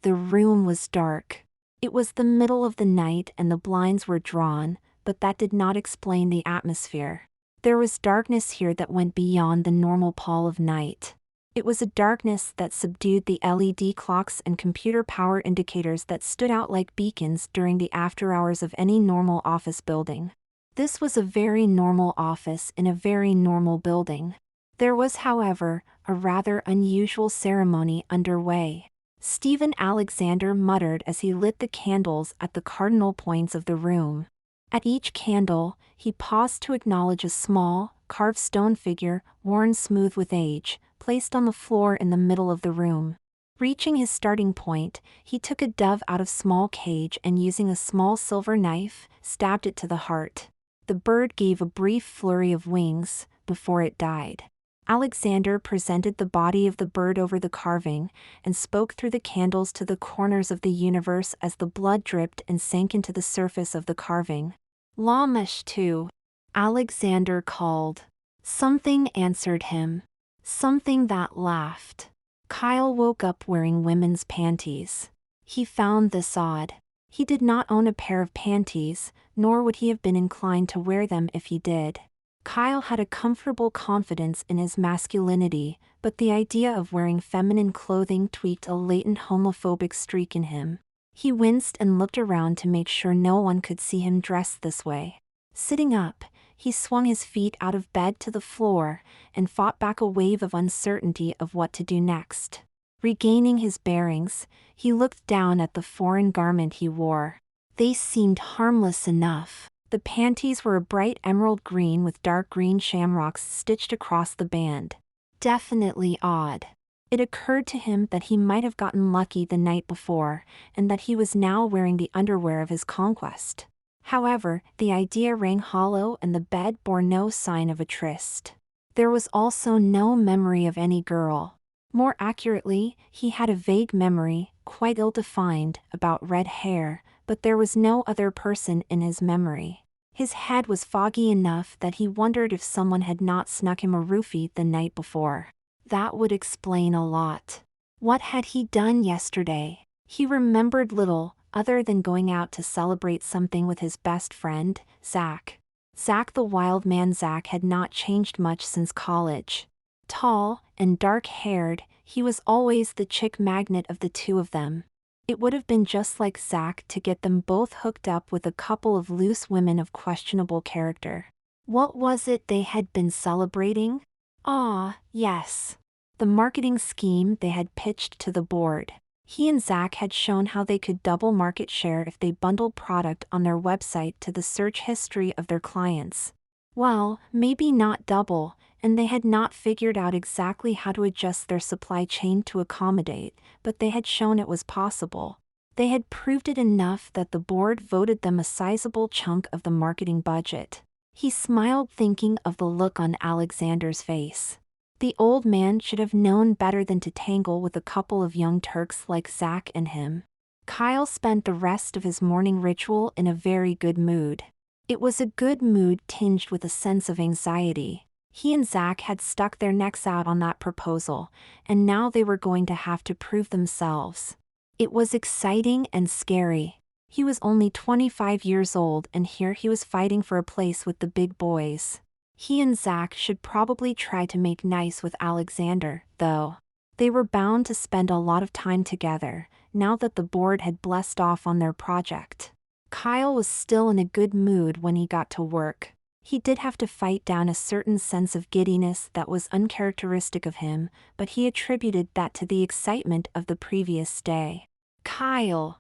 The room was dark. It was the middle of the night and the blinds were drawn, but that did not explain the atmosphere. There was darkness here that went beyond the normal pall of night. It was a darkness that subdued the LED clocks and computer power indicators that stood out like beacons during the after hours of any normal office building. This was a very normal office in a very normal building. There was, however, a rather unusual ceremony underway. Stephen Alexander muttered as he lit the candles at the cardinal points of the room. At each candle, he paused to acknowledge a small, carved stone figure, worn smooth with age, placed on the floor in the middle of the room. Reaching his starting point, he took a dove out of small cage and using a small silver knife, stabbed it to the heart. The bird gave a brief flurry of wings, before it died. Alexander presented the body of the bird over the carving, and spoke through the candles to the corners of the universe as the blood dripped and sank into the surface of the carving. Lamish too, Alexander called. Something answered him. Something that laughed. Kyle woke up wearing women's panties. He found this odd. He did not own a pair of panties, nor would he have been inclined to wear them if he did. Kyle had a comfortable confidence in his masculinity, but the idea of wearing feminine clothing tweaked a latent homophobic streak in him. He winced and looked around to make sure no one could see him dressed this way. Sitting up, he swung his feet out of bed to the floor, and fought back a wave of uncertainty of what to do next. Regaining his bearings, he looked down at the foreign garment he wore. They seemed harmless enough. The panties were a bright emerald green with dark green shamrocks stitched across the band. Definitely odd. It occurred to him that he might have gotten lucky the night before, and that he was now wearing the underwear of his conquest. However, the idea rang hollow and the bed bore no sign of a tryst. There was also no memory of any girl. More accurately, he had a vague memory, quite ill-defined, about red hair, but there was no other person in his memory. His head was foggy enough that he wondered if someone had not snuck him a roofie the night before. That would explain a lot. What had he done yesterday? He remembered little, other than going out to celebrate something with his best friend, Zach. Zach the wild man. Zach had not changed much since college. Tall and dark-haired, he was always the chick magnet of the two of them. It would have been just like Zach to get them both hooked up with a couple of loose women of questionable character. What was it they had been celebrating? Ah, yes. The marketing scheme they had pitched to the board. He and Zach had shown how they could double market share if they bundled product on their website to the search history of their clients. Well, maybe not double, and they had not figured out exactly how to adjust their supply chain to accommodate, but they had shown it was possible. They had proved it enough that the board voted them a sizable chunk of the marketing budget. He smiled thinking of the look on Alexander's face. The old man should have known better than to tangle with a couple of young Turks like Zach and him. Kyle spent the rest of his morning ritual in a very good mood. It was a good mood tinged with a sense of anxiety. He and Zach had stuck their necks out on that proposal, and now they were going to have to prove themselves. It was exciting and scary. He was only 25 years old and here he was fighting for a place with the big boys. He and Zach should probably try to make nice with Alexander, though. They were bound to spend a lot of time together, now that the board had blessed off on their project. Kyle was still in a good mood when he got to work. He did have to fight down a certain sense of giddiness that was uncharacteristic of him, but he attributed that to the excitement of the previous day. Kyle,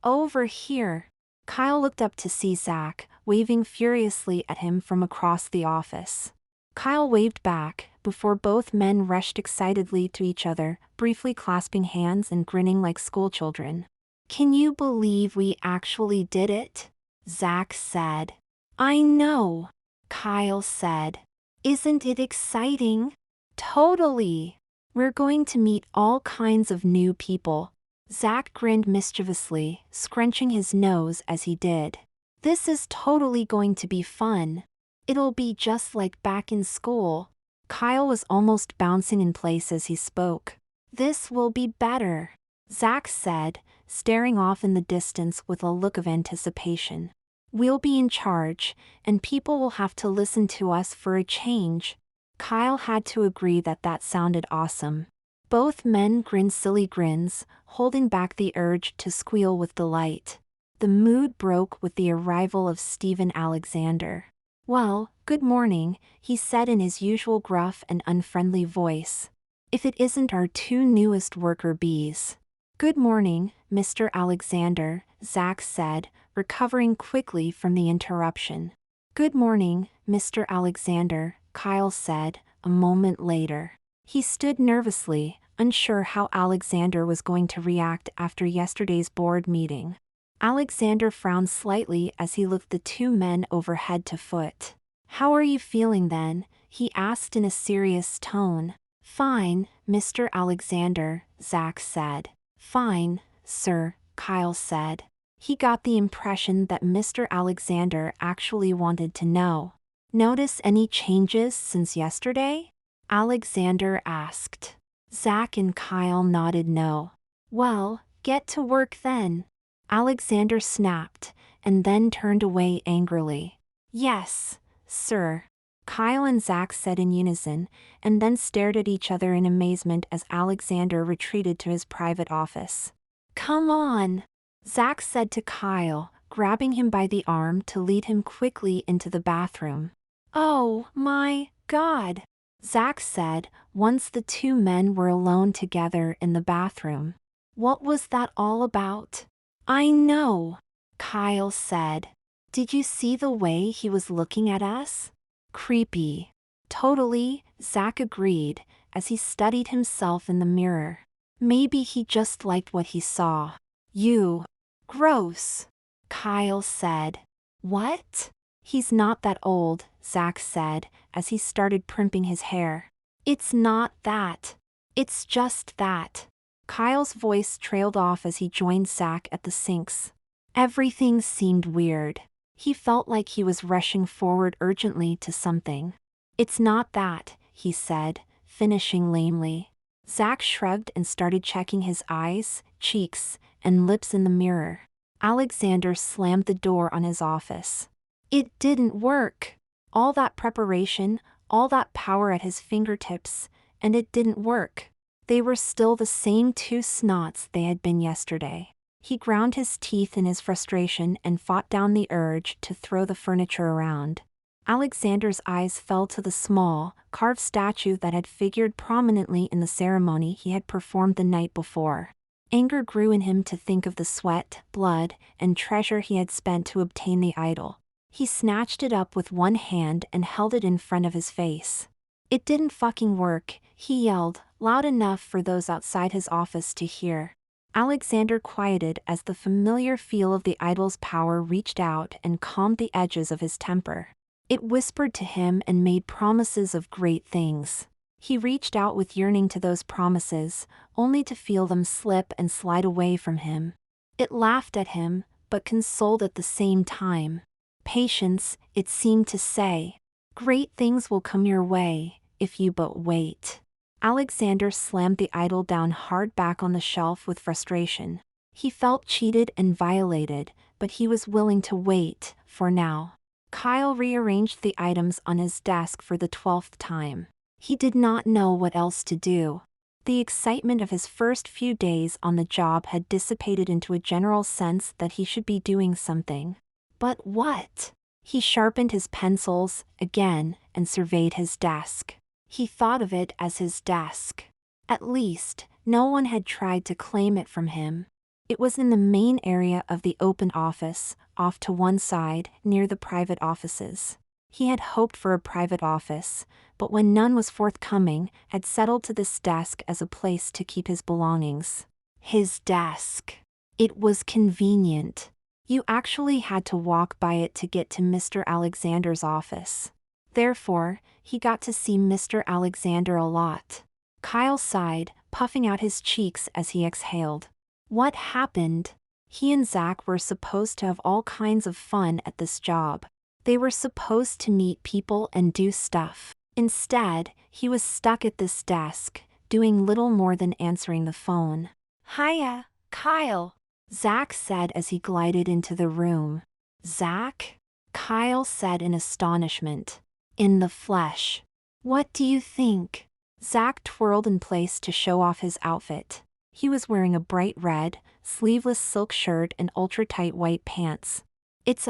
over here. Kyle looked up to see Zach, waving furiously at him from across the office. Kyle waved back, before both men rushed excitedly to each other, briefly clasping hands and grinning like schoolchildren. Can you believe we actually did it? Zach said. I know, Kyle said. Isn't it exciting? Totally. We're going to meet all kinds of new people. Zach grinned mischievously, scrunching his nose as he did. This is totally going to be fun. It'll be just like back in school. Kyle was almost bouncing in place as he spoke. This will be better. Zach said, staring off in the distance with a look of anticipation. We'll be in charge, and people will have to listen to us for a change. Kyle had to agree that that sounded awesome. Both men grinned silly grins, holding back the urge to squeal with delight. The mood broke with the arrival of Stephen Alexander. Well, good morning, he said in his usual gruff and unfriendly voice. If it isn't our two newest worker bees. Good morning, Mr. Alexander, Zach said, recovering quickly from the interruption. Good morning, Mr. Alexander, Kyle said, a moment later. He stood nervously, unsure how Alexander was going to react after yesterday's board meeting. Alexander frowned slightly as he looked the two men over head to foot. How are you feeling then? He asked in a serious tone. Fine, Mr. Alexander, Zach said. Fine, sir, Kyle said. He got the impression that Mr. Alexander actually wanted to know. Notice any changes since yesterday? Alexander asked. Zach and Kyle nodded no. Well, get to work then. Alexander snapped, and then turned away angrily. Yes, sir. Kyle and Zach said in unison, and then stared at each other in amazement as Alexander retreated to his private office. Come on, Zach said to Kyle, grabbing him by the arm to lead him quickly into the bathroom. Oh, my God, Zach said, once the two men were alone together in the bathroom. What was that all about? I know, Kyle said. Did you see the way he was looking at us? Creepy. Totally, Zach agreed, as he studied himself in the mirror. Maybe he just liked what he saw. You. Gross. Kyle said. What? He's not that old, Zach said, as he started primping his hair. It's not that. It's just that. Kyle's voice trailed off as he joined Zach at the sinks. Everything seemed weird. He felt like he was rushing forward urgently to something. It's not that, he said, finishing lamely. Zach shrugged and started checking his eyes, cheeks, and lips in the mirror. Alexander slammed the door on his office. It didn't work. All that preparation, all that power at his fingertips, and it didn't work. They were still the same two snots they had been yesterday. He ground his teeth in his frustration and fought down the urge to throw the furniture around. Alexander's eyes fell to the small, carved statue that had figured prominently in the ceremony he had performed the night before. Anger grew in him to think of the sweat, blood, and treasure he had spent to obtain the idol. He snatched it up with one hand and held it in front of his face. It didn't fucking work, he yelled, loud enough for those outside his office to hear. Alexander quieted as the familiar feel of the idol's power reached out and calmed the edges of his temper. It whispered to him and made promises of great things. He reached out with yearning to those promises, only to feel them slip and slide away from him. It laughed at him, but consoled at the same time. Patience, it seemed to say. Great things will come your way, if you but wait. Alexander slammed the idol down hard back on the shelf with frustration. He felt cheated and violated, but he was willing to wait, for now. Kyle rearranged the items on his desk for the 12th time. He did not know what else to do. The excitement of his first few days on the job had dissipated into a general sense that he should be doing something. But what? He sharpened his pencils, again, and surveyed his desk. He thought of it as his desk. At least, no one had tried to claim it from him. It was in the main area of the open office, off to one side, near the private offices. He had hoped for a private office, but when none was forthcoming, had settled to this desk as a place to keep his belongings. His desk. It was convenient. You actually had to walk by it to get to Mr. Alexander's office. Therefore, he got to see Mr. Alexander a lot. Kyle sighed, puffing out his cheeks as he exhaled. What happened? He and Zach were supposed to have all kinds of fun at this job. They were supposed to meet people and do stuff. Instead, he was stuck at this desk, doing little more than answering the phone. Hiya, Kyle, Zach said as he glided into the room. Zach? Kyle said in astonishment. In the flesh. What do you think? Zach twirled in place to show off his outfit. He was wearing a bright red, sleeveless silk shirt and ultra-tight white pants. It's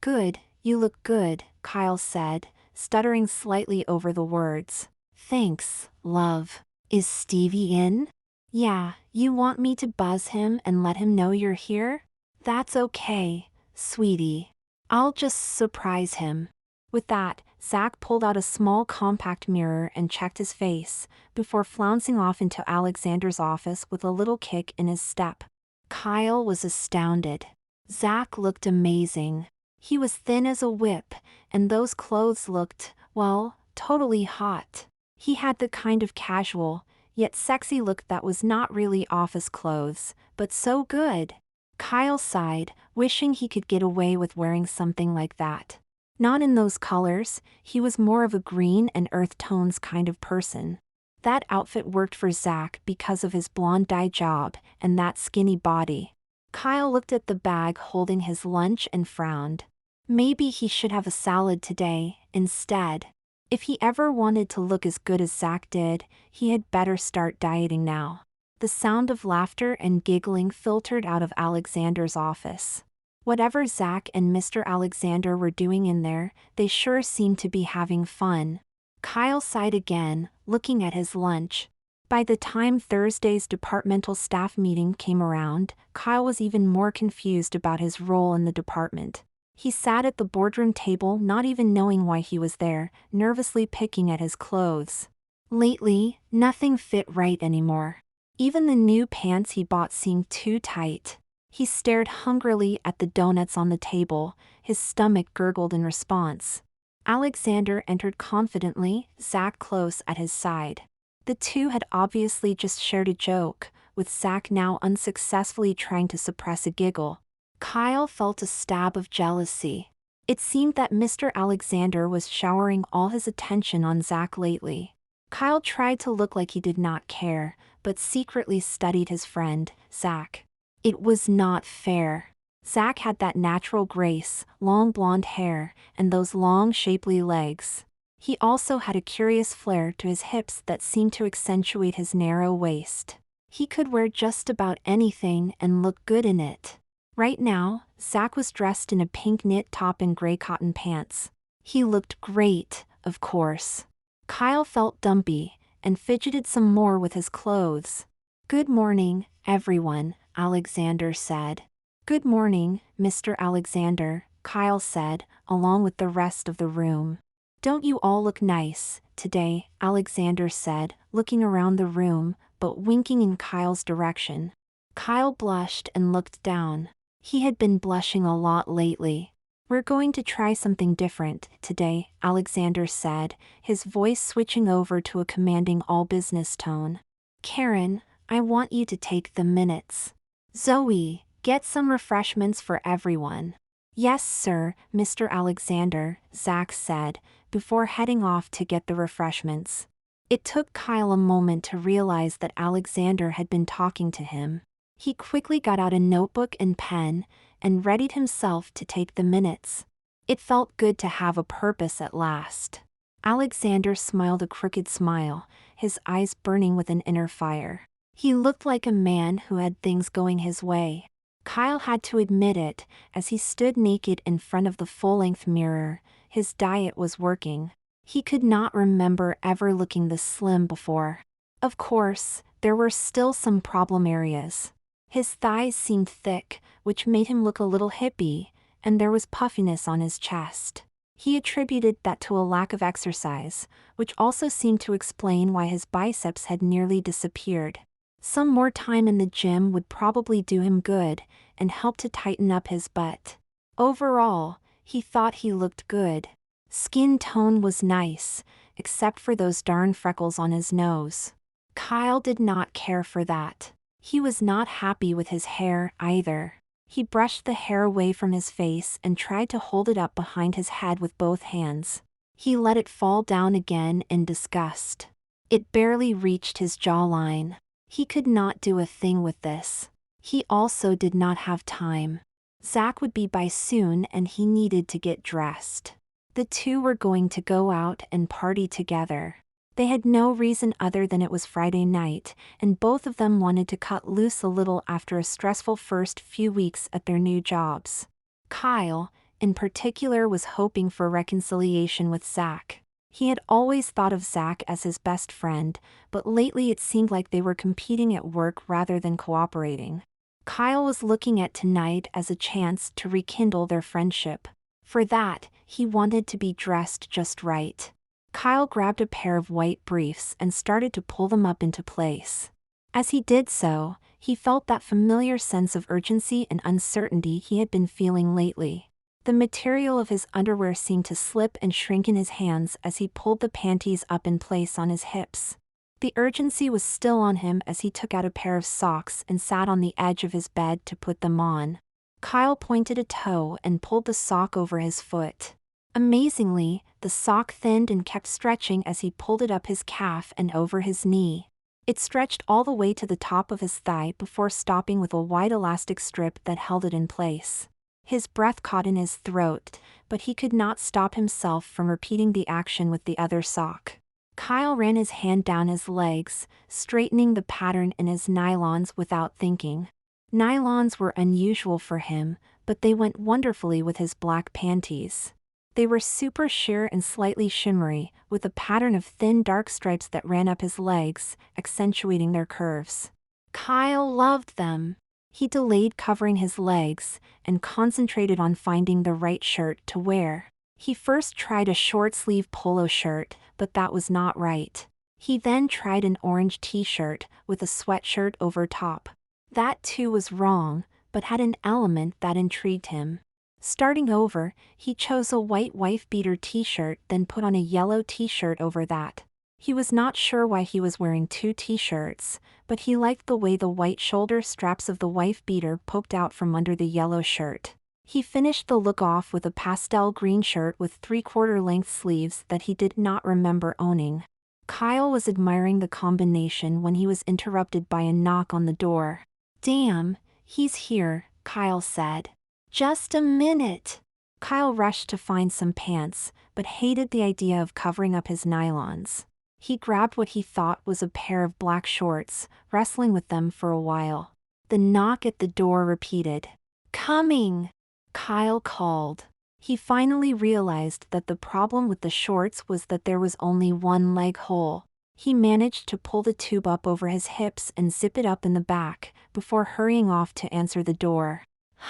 good, you look good, Kyle said, stuttering slightly over the words. Thanks, love. Is Stevie in? Yeah, you want me to buzz him and let him know you're here? That's okay, sweetie. I'll just surprise him. With that, Zach pulled out a small compact mirror and checked his face, before flouncing off into Alexander's office with a little kick in his step. Kyle was astounded. Zach looked amazing. He was thin as a whip, and those clothes looked, well, totally hot. He had the kind of casual, yet sexy look that was not really office clothes, but so good. Kyle sighed, wishing he could get away with wearing something like that. Not in those colors, he was more of a green and earth tones kind of person. That outfit worked for Zach because of his blonde dye job and that skinny body. Kyle looked at the bag holding his lunch and frowned. Maybe he should have a salad today, instead. If he ever wanted to look as good as Zach did, he had better start dieting now. The sound of laughter and giggling filtered out of Alexander's office. Whatever Zach and Mr. Alexander were doing in there, they sure seemed to be having fun. Kyle sighed again, looking at his lunch. By the time Thursday's departmental staff meeting came around, Kyle was even more confused about his role in the department. He sat at the boardroom table not even knowing why he was there, nervously picking at his clothes. Lately, nothing fit right anymore. Even the new pants he bought seemed too tight. He stared hungrily at the donuts on the table, his stomach gurgled in response. Alexander entered confidently, Zach close at his side. The two had obviously just shared a joke, with Zach now unsuccessfully trying to suppress a giggle. Kyle felt a stab of jealousy. It seemed that Mr. Alexander was showering all his attention on Zach lately. Kyle tried to look like he did not care, but secretly studied his friend, Zach. It was not fair. Zach had that natural grace, long blonde hair, and those long shapely legs. He also had a curious flair to his hips that seemed to accentuate his narrow waist. He could wear just about anything and look good in it. Right now, Zach was dressed in a pink knit top and gray cotton pants. He looked great, of course. Kyle felt dumpy, and fidgeted some more with his clothes. Good morning, everyone, Alexander said. Good morning, Mr. Alexander, Kyle said, along with the rest of the room. Don't you all look nice today, Alexander said, looking around the room, but winking in Kyle's direction. Kyle blushed and looked down. He had been blushing a lot lately. We're going to try something different today, Alexander said, his voice switching over to a commanding all-business tone. Karen, I want you to take the minutes. Zoe, get some refreshments for everyone. Yes, sir, Mr. Alexander, Zach said, before heading off to get the refreshments. It took Kyle a moment to realize that Alexander had been talking to him. He quickly got out a notebook and pen, and readied himself to take the minutes. It felt good to have a purpose at last. Alexander smiled a crooked smile, his eyes burning with an inner fire. He looked like a man who had things going his way. Kyle had to admit it, as he stood naked in front of the full-length mirror. His diet was working. He could not remember ever looking this slim before. Of course, there were still some problem areas. His thighs seemed thick, which made him look a little hippie, and there was puffiness on his chest. He attributed that to a lack of exercise, which also seemed to explain why his biceps had nearly disappeared. Some more time in the gym would probably do him good, and help to tighten up his butt. Overall, he thought he looked good. Skin tone was nice, except for those darn freckles on his nose. Kyle did not care for that. He was not happy with his hair, either. He brushed the hair away from his face and tried to hold it up behind his head with both hands. He let it fall down again in disgust. It barely reached his jawline. He could not do a thing with this. He also did not have time. Zach would be by soon and he needed to get dressed. The two were going to go out and party together. They had no reason other than it was Friday night, and both of them wanted to cut loose a little after a stressful first few weeks at their new jobs. Kyle, in particular, was hoping for reconciliation with Zach. He had always thought of Zach as his best friend, but lately it seemed like they were competing at work rather than cooperating. Kyle was looking at tonight as a chance to rekindle their friendship. For that, he wanted to be dressed just right. Kyle grabbed a pair of white briefs and started to pull them up into place. As he did so, he felt that familiar sense of urgency and uncertainty he had been feeling lately. The material of his underwear seemed to slip and shrink in his hands as he pulled the panties up in place on his hips. The urgency was still on him as he took out a pair of socks and sat on the edge of his bed to put them on. Kyle pointed a toe and pulled the sock over his foot. Amazingly, the sock thinned and kept stretching as he pulled it up his calf and over his knee. It stretched all the way to the top of his thigh before stopping with a wide elastic strip that held it in place. His breath caught in his throat, but he could not stop himself from repeating the action with the other sock. Kyle ran his hand down his legs, straightening the pattern in his nylons without thinking. Nylons were unusual for him, but they went wonderfully with his black panties. They were super sheer and slightly shimmery, with a pattern of thin dark stripes that ran up his legs, accentuating their curves. Kyle loved them. He delayed covering his legs, and concentrated on finding the right shirt to wear. He first tried a short-sleeve polo shirt, but that was not right. He then tried an orange t-shirt, with a sweatshirt over top. That too was wrong, but had an element that intrigued him. Starting over, he chose a white wife-beater t-shirt, then put on a yellow t-shirt over that. He was not sure why he was wearing two t-shirts, but he liked the way the white shoulder straps of the wife-beater poked out from under the yellow shirt. He finished the look off with a pastel green shirt with three-quarter-length sleeves that he did not remember owning. Kyle was admiring the combination when he was interrupted by a knock on the door. "Damn, he's here," Kyle said. "Just a minute." Kyle rushed to find some pants, but hated the idea of covering up his nylons. He grabbed what he thought was a pair of black shorts, wrestling with them for a while. The knock at the door repeated. "Coming!" Kyle called. He finally realized that the problem with the shorts was that there was only one leg hole. He managed to pull the tube up over his hips and zip it up in the back, before hurrying off to answer the door.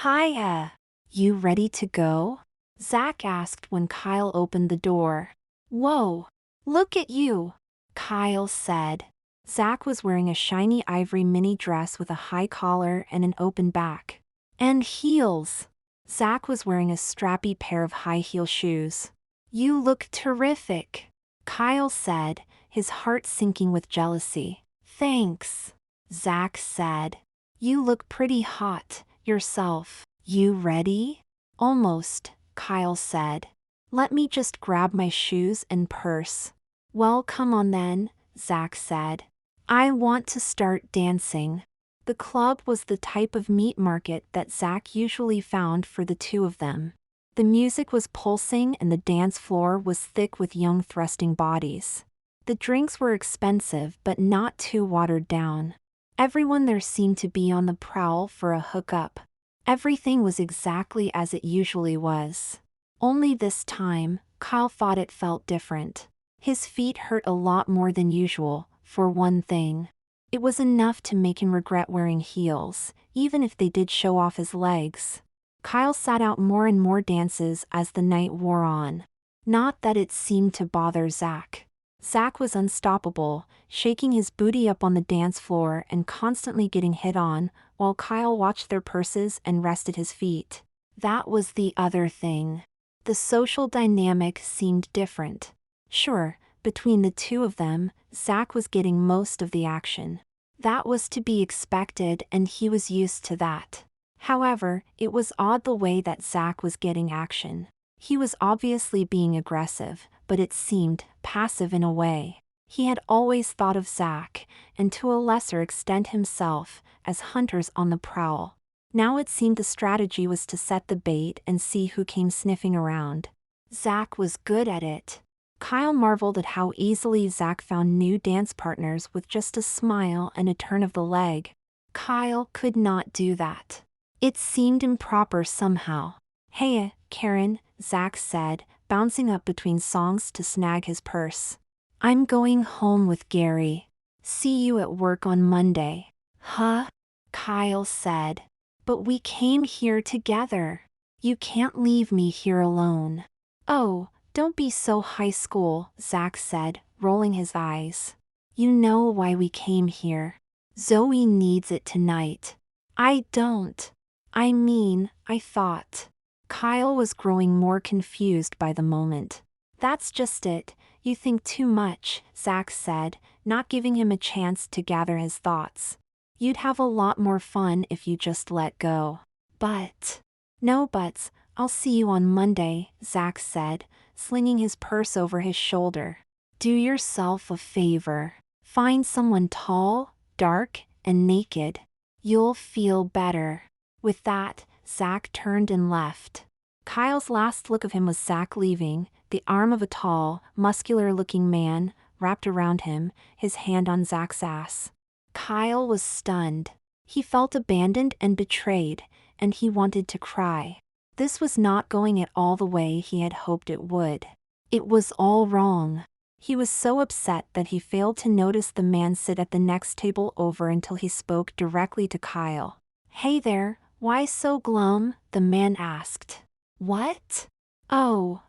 "Hiya! You ready to go?" Zach asked when Kyle opened the door. "Whoa! Look at you!" Kyle said. Zach was wearing a shiny ivory mini dress with a high collar and an open back. "And heels!" Zach was wearing a strappy pair of high-heel shoes. "You look terrific," Kyle said, his heart sinking with jealousy. "Thanks," Zach said. "You look pretty hot, yourself." "You ready?" "Almost," Kyle said. "Let me just grab my shoes and purse." "Well, come on then," Zach said. "I want to start dancing." The club was the type of meat market that Zach usually found for the two of them. The music was pulsing and the dance floor was thick with young thrusting bodies. The drinks were expensive but not too watered down. Everyone there seemed to be on the prowl for a hookup. Everything was exactly as it usually was. Only this time, Kyle thought it felt different. His feet hurt a lot more than usual, for one thing. It was enough to make him regret wearing heels, even if they did show off his legs. Kyle sat out more and more dances as the night wore on. Not that it seemed to bother Zach. Zach was unstoppable, shaking his booty up on the dance floor and constantly getting hit on, while Kyle watched their purses and rested his feet. That was the other thing. The social dynamic seemed different. Sure, between the two of them, Zach was getting most of the action. That was to be expected and he was used to that. However, it was odd the way that Zach was getting action. He was obviously being aggressive, but it seemed passive in a way. He had always thought of Zach, and to a lesser extent himself, as hunters on the prowl. Now it seemed the strategy was to set the bait and see who came sniffing around. Zach was good at it. Kyle marveled at how easily Zach found new dance partners with just a smile and a turn of the leg. Kyle could not do that. It seemed improper somehow. "Hey, Karen," Zach said, bouncing up between songs to snag his purse. "I'm going home with Gary. See you at work on Monday." "Huh?" Kyle said. "But we came here together. You can't leave me here alone." "Oh, don't be so high school," Zach said, rolling his eyes. "You know why we came here. Zoe needs it tonight." "I don't. I thought." Kyle was growing more confused by the moment. "That's just it, you think too much," Zach said, not giving him a chance to gather his thoughts. "You'd have a lot more fun if you just let go." "But..." "No buts, I'll see you on Monday," Zach said, slinging his purse over his shoulder. "Do yourself a favor. Find someone tall, dark, and naked. You'll feel better." With that, Zach turned and left. Kyle's last look of him was Zach leaving, the arm of a tall, muscular-looking man wrapped around him, his hand on Zach's ass. Kyle was stunned. He felt abandoned and betrayed, and he wanted to cry. This was not going at all the way he had hoped it would. It was all wrong. He was so upset that he failed to notice the man sit at the next table over until he spoke directly to Kyle. "Hey there, why so glum?" the man asked. "What?" "Oh,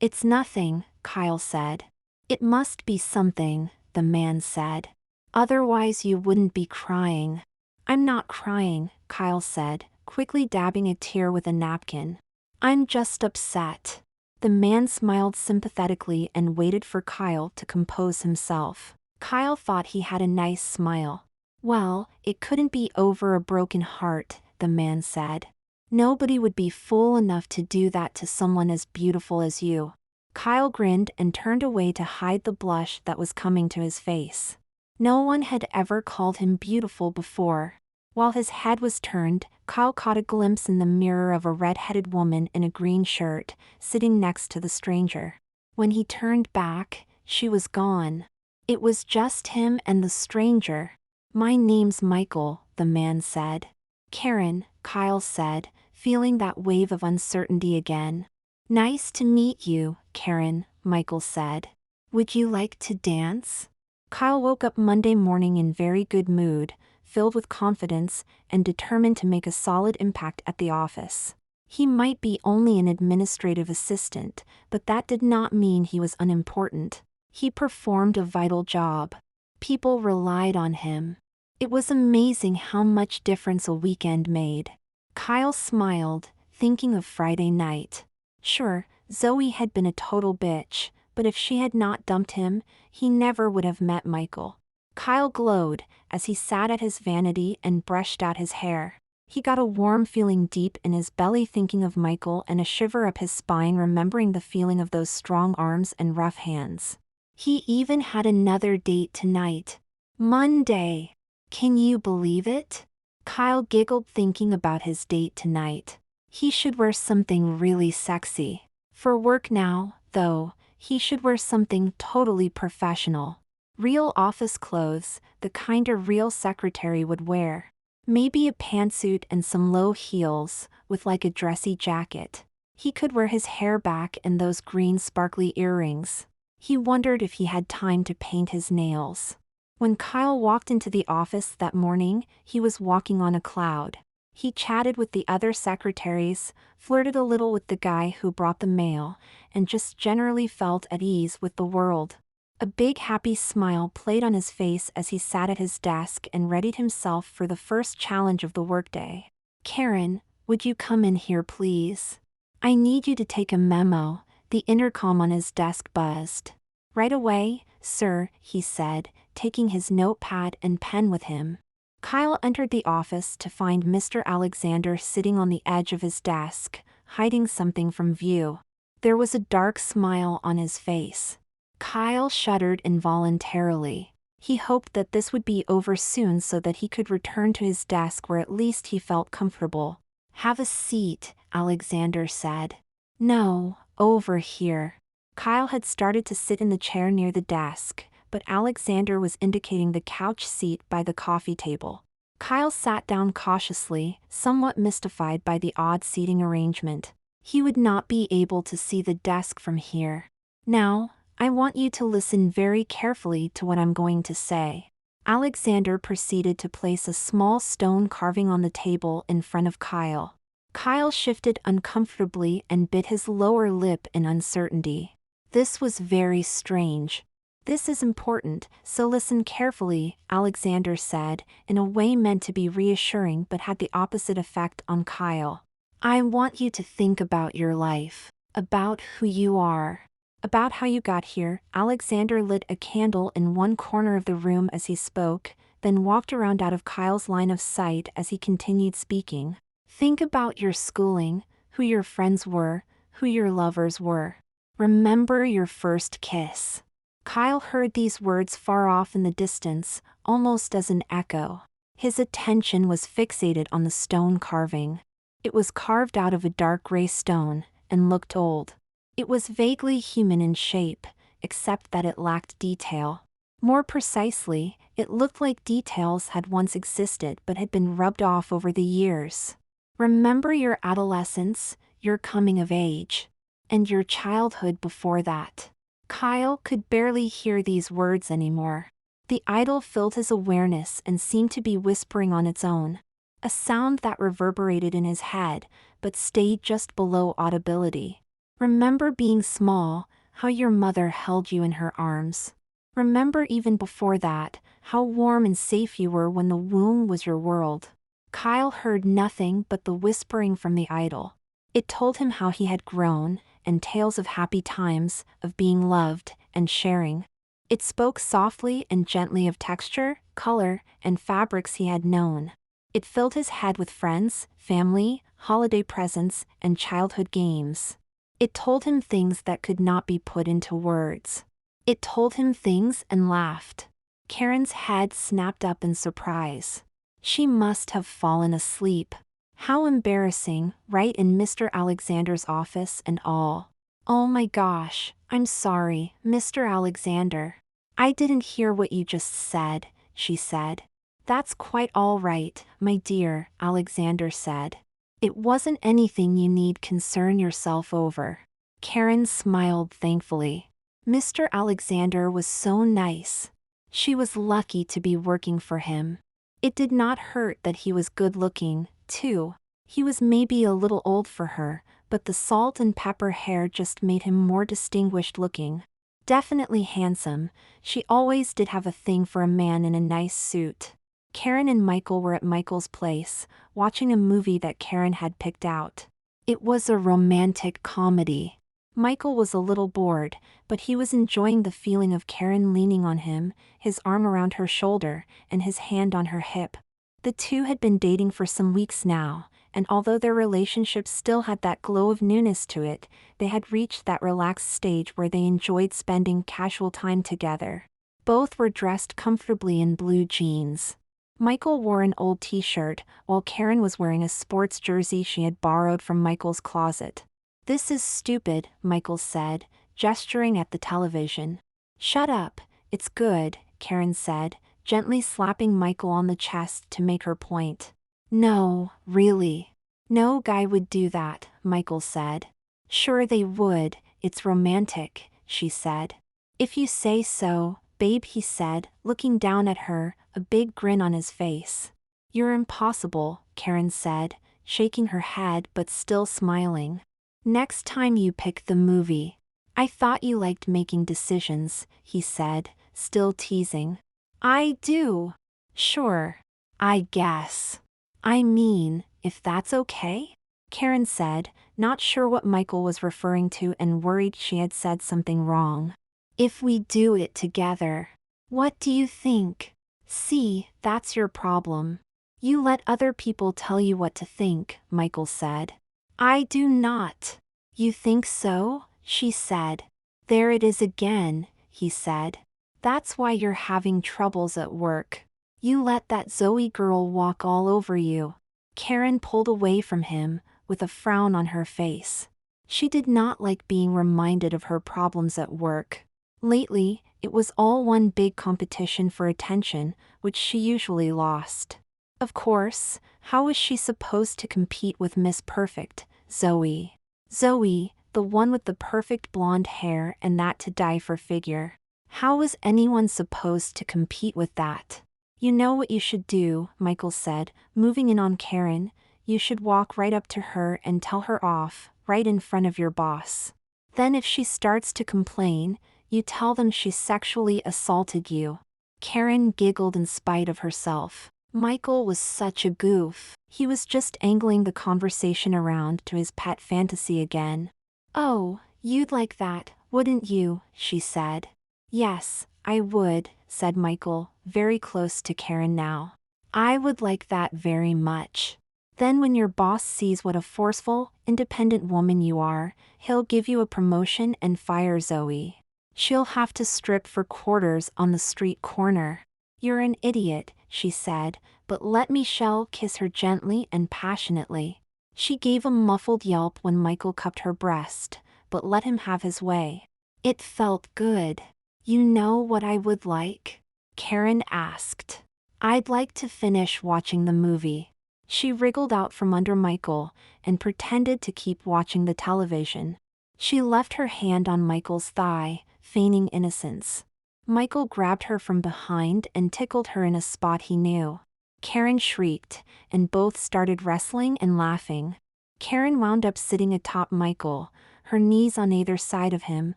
it's nothing," Kyle said. "It must be something," the man said. "Otherwise you wouldn't be crying." "I'm not crying," Kyle said, quickly dabbing a tear with a napkin. "I'm just upset." The man smiled sympathetically and waited for Kyle to compose himself. Kyle thought he had a nice smile. "Well, it couldn't be over a broken heart," the man said. "Nobody would be fool enough to do that to someone as beautiful as you." Kyle grinned and turned away to hide the blush that was coming to his face. No one had ever called him beautiful before. While his head was turned, Kyle caught a glimpse in the mirror of a red-headed woman in a green shirt, sitting next to the stranger. When he turned back, she was gone. It was just him and the stranger. "My name's Michael," the man said. "Karen," Kyle said, feeling that wave of uncertainty again. "Nice to meet you, Karen," Michael said. "Would you like to dance?" Kyle woke up Monday morning in very good mood, filled with confidence, and determined to make a solid impact at the office. He might be only an administrative assistant, but that did not mean he was unimportant. He performed a vital job. People relied on him. It was amazing how much difference a weekend made. Kyle smiled, thinking of Friday night. Sure, Zoe had been a total bitch, but if she had not dumped him, he never would have met Michael. Kyle glowed as he sat at his vanity and brushed out his hair. He got a warm feeling deep in his belly thinking of Michael and a shiver up his spine remembering the feeling of those strong arms and rough hands. He even had another date tonight. Monday. Can you believe it? Kyle giggled thinking about his date tonight. He should wear something really sexy. For work now, though, he should wear something totally professional. Real office clothes, the kind a real secretary would wear. Maybe a pantsuit and some low heels, with like a dressy jacket. He could wear his hair back and those green sparkly earrings. He wondered if he had time to paint his nails. When Kyle walked into the office that morning, he was walking on a cloud. He chatted with the other secretaries, flirted a little with the guy who brought the mail, and just generally felt at ease with the world. A big happy smile played on his face as he sat at his desk and readied himself for the first challenge of the workday. "Karen, would you come in here please? I need you to take a memo," the intercom on his desk buzzed. "Right away, sir," he said, taking his notepad and pen with him. Kyle entered the office to find Mr. Alexander sitting on the edge of his desk, hiding something from view. There was a dark smile on his face. Kyle shuddered involuntarily. He hoped that this would be over soon so that he could return to his desk where at least he felt comfortable. "Have a seat," Alexander said. "No, over here." Kyle had started to sit in the chair near the desk, but Alexander was indicating the couch seat by the coffee table. Kyle sat down cautiously, somewhat mystified by the odd seating arrangement. He would not be able to see the desk from here. "Now, I want you to listen very carefully to what I'm going to say." Alexander proceeded to place a small stone carving on the table in front of Kyle. Kyle shifted uncomfortably and bit his lower lip in uncertainty. This was very strange. "This is important, so listen carefully," Alexander said, in a way meant to be reassuring but had the opposite effect on Kyle. "I want you to think about your life, about who you are, about how you got here." Alexander lit a candle in one corner of the room as he spoke, then walked around out of Kyle's line of sight as he continued speaking. "Think about your schooling, who your friends were, who your lovers were. Remember your first kiss." Kyle heard these words far off in the distance, almost as an echo. His attention was fixated on the stone carving. It was carved out of a dark gray stone, and looked old. It was vaguely human in shape, except that it lacked detail. More precisely, it looked like details had once existed but had been rubbed off over the years. "Remember your adolescence, your coming of age, and your childhood before that." Kyle could barely hear these words anymore. The idol filled his awareness and seemed to be whispering on its own, a sound that reverberated in his head but stayed just below audibility. "Remember being small, how your mother held you in her arms. Remember even before that, how warm and safe you were when the womb was your world." Kyle heard nothing but the whispering from the idol. It told him how he had grown, and tales of happy times, of being loved, and sharing. It spoke softly and gently of texture, color, and fabrics he had known. It filled his head with friends, family, holiday presents, and childhood games. It told him things that could not be put into words. It told him things and laughed. Karen's head snapped up in surprise. She must have fallen asleep. How embarrassing, right in Mr. Alexander's office and all. "Oh my gosh, I'm sorry, Mr. Alexander. I didn't hear what you just said," she said. "That's quite all right, my dear," Alexander said. "It wasn't anything you need concern yourself over." Karen smiled thankfully. Mr. Alexander was so nice. She was lucky to be working for him. It did not hurt that he was good-looking, too. He was maybe a little old for her, but the salt and pepper hair just made him more distinguished looking. Definitely handsome. She always did have a thing for a man in a nice suit. Karen and Michael were at Michael's place, watching a movie that Karen had picked out. It was a romantic comedy. Michael was a little bored, but he was enjoying the feeling of Karen leaning on him, his arm around her shoulder, and his hand on her hip. The two had been dating for some weeks now, and although their relationship still had that glow of newness to it, they had reached that relaxed stage where they enjoyed spending casual time together. Both were dressed comfortably in blue jeans. Michael wore an old t-shirt, while Karen was wearing a sports jersey she had borrowed from Michael's closet. "This is stupid," Michael said, gesturing at the television. "Shut up, it's good," Karen said, gently slapping Michael on the chest to make her point. "No, really. No guy would do that," Michael said. "Sure they would, it's romantic," she said. "If you say so, babe," he said, looking down at her, a big grin on his face. "You're impossible," Karen said, shaking her head but still smiling. "Next time you pick the movie. I thought you liked making decisions," he said, still teasing. "I do. Sure. I guess. I mean, if that's okay?" Karen said, not sure what Michael was referring to and worried she had said something wrong. "If we do it together. What do you think?" "See, that's your problem. You let other people tell you what to think," Michael said. "I do not." "You think so?" she said. "There it is again. he said. That's why you're having troubles at work. You let that Zoe girl walk all over you. Karen pulled away from him, with a frown on her face. She did not like being reminded of her problems at work. Lately, it was all one big competition for attention, which she usually lost. Of course, how was she supposed to compete with Miss Perfect, Zoe? Zoe, the one with the perfect blonde hair and that to die for figure. How was anyone supposed to compete with that? You know what you should do, Michael said, moving in on Karen. You should walk right up to her and tell her off, right in front of your boss. Then if she starts to complain, you tell them she sexually assaulted you. Karen giggled in spite of herself. Michael was such a goof. He was just angling the conversation around to his pet fantasy again. Oh, you'd like that, wouldn't you? She said. Yes, I would, said Michael, very close to Karen now. I would like that very much. Then when your boss sees what a forceful, independent woman you are, he'll give you a promotion and fire Zoe. She'll have to strip for quarters on the street corner. You're an idiot, she said, but let Michelle kiss her gently and passionately. She gave a muffled yelp when Michael cupped her breast, but let him have his way. It felt good. You know what I would like? Karen asked. I'd like to finish watching the movie. She wriggled out from under Michael and pretended to keep watching the television. She left her hand on Michael's thigh, feigning innocence. Michael grabbed her from behind and tickled her in a spot he knew. Karen shrieked, and both started wrestling and laughing. Karen wound up sitting atop Michael, her knees on either side of him,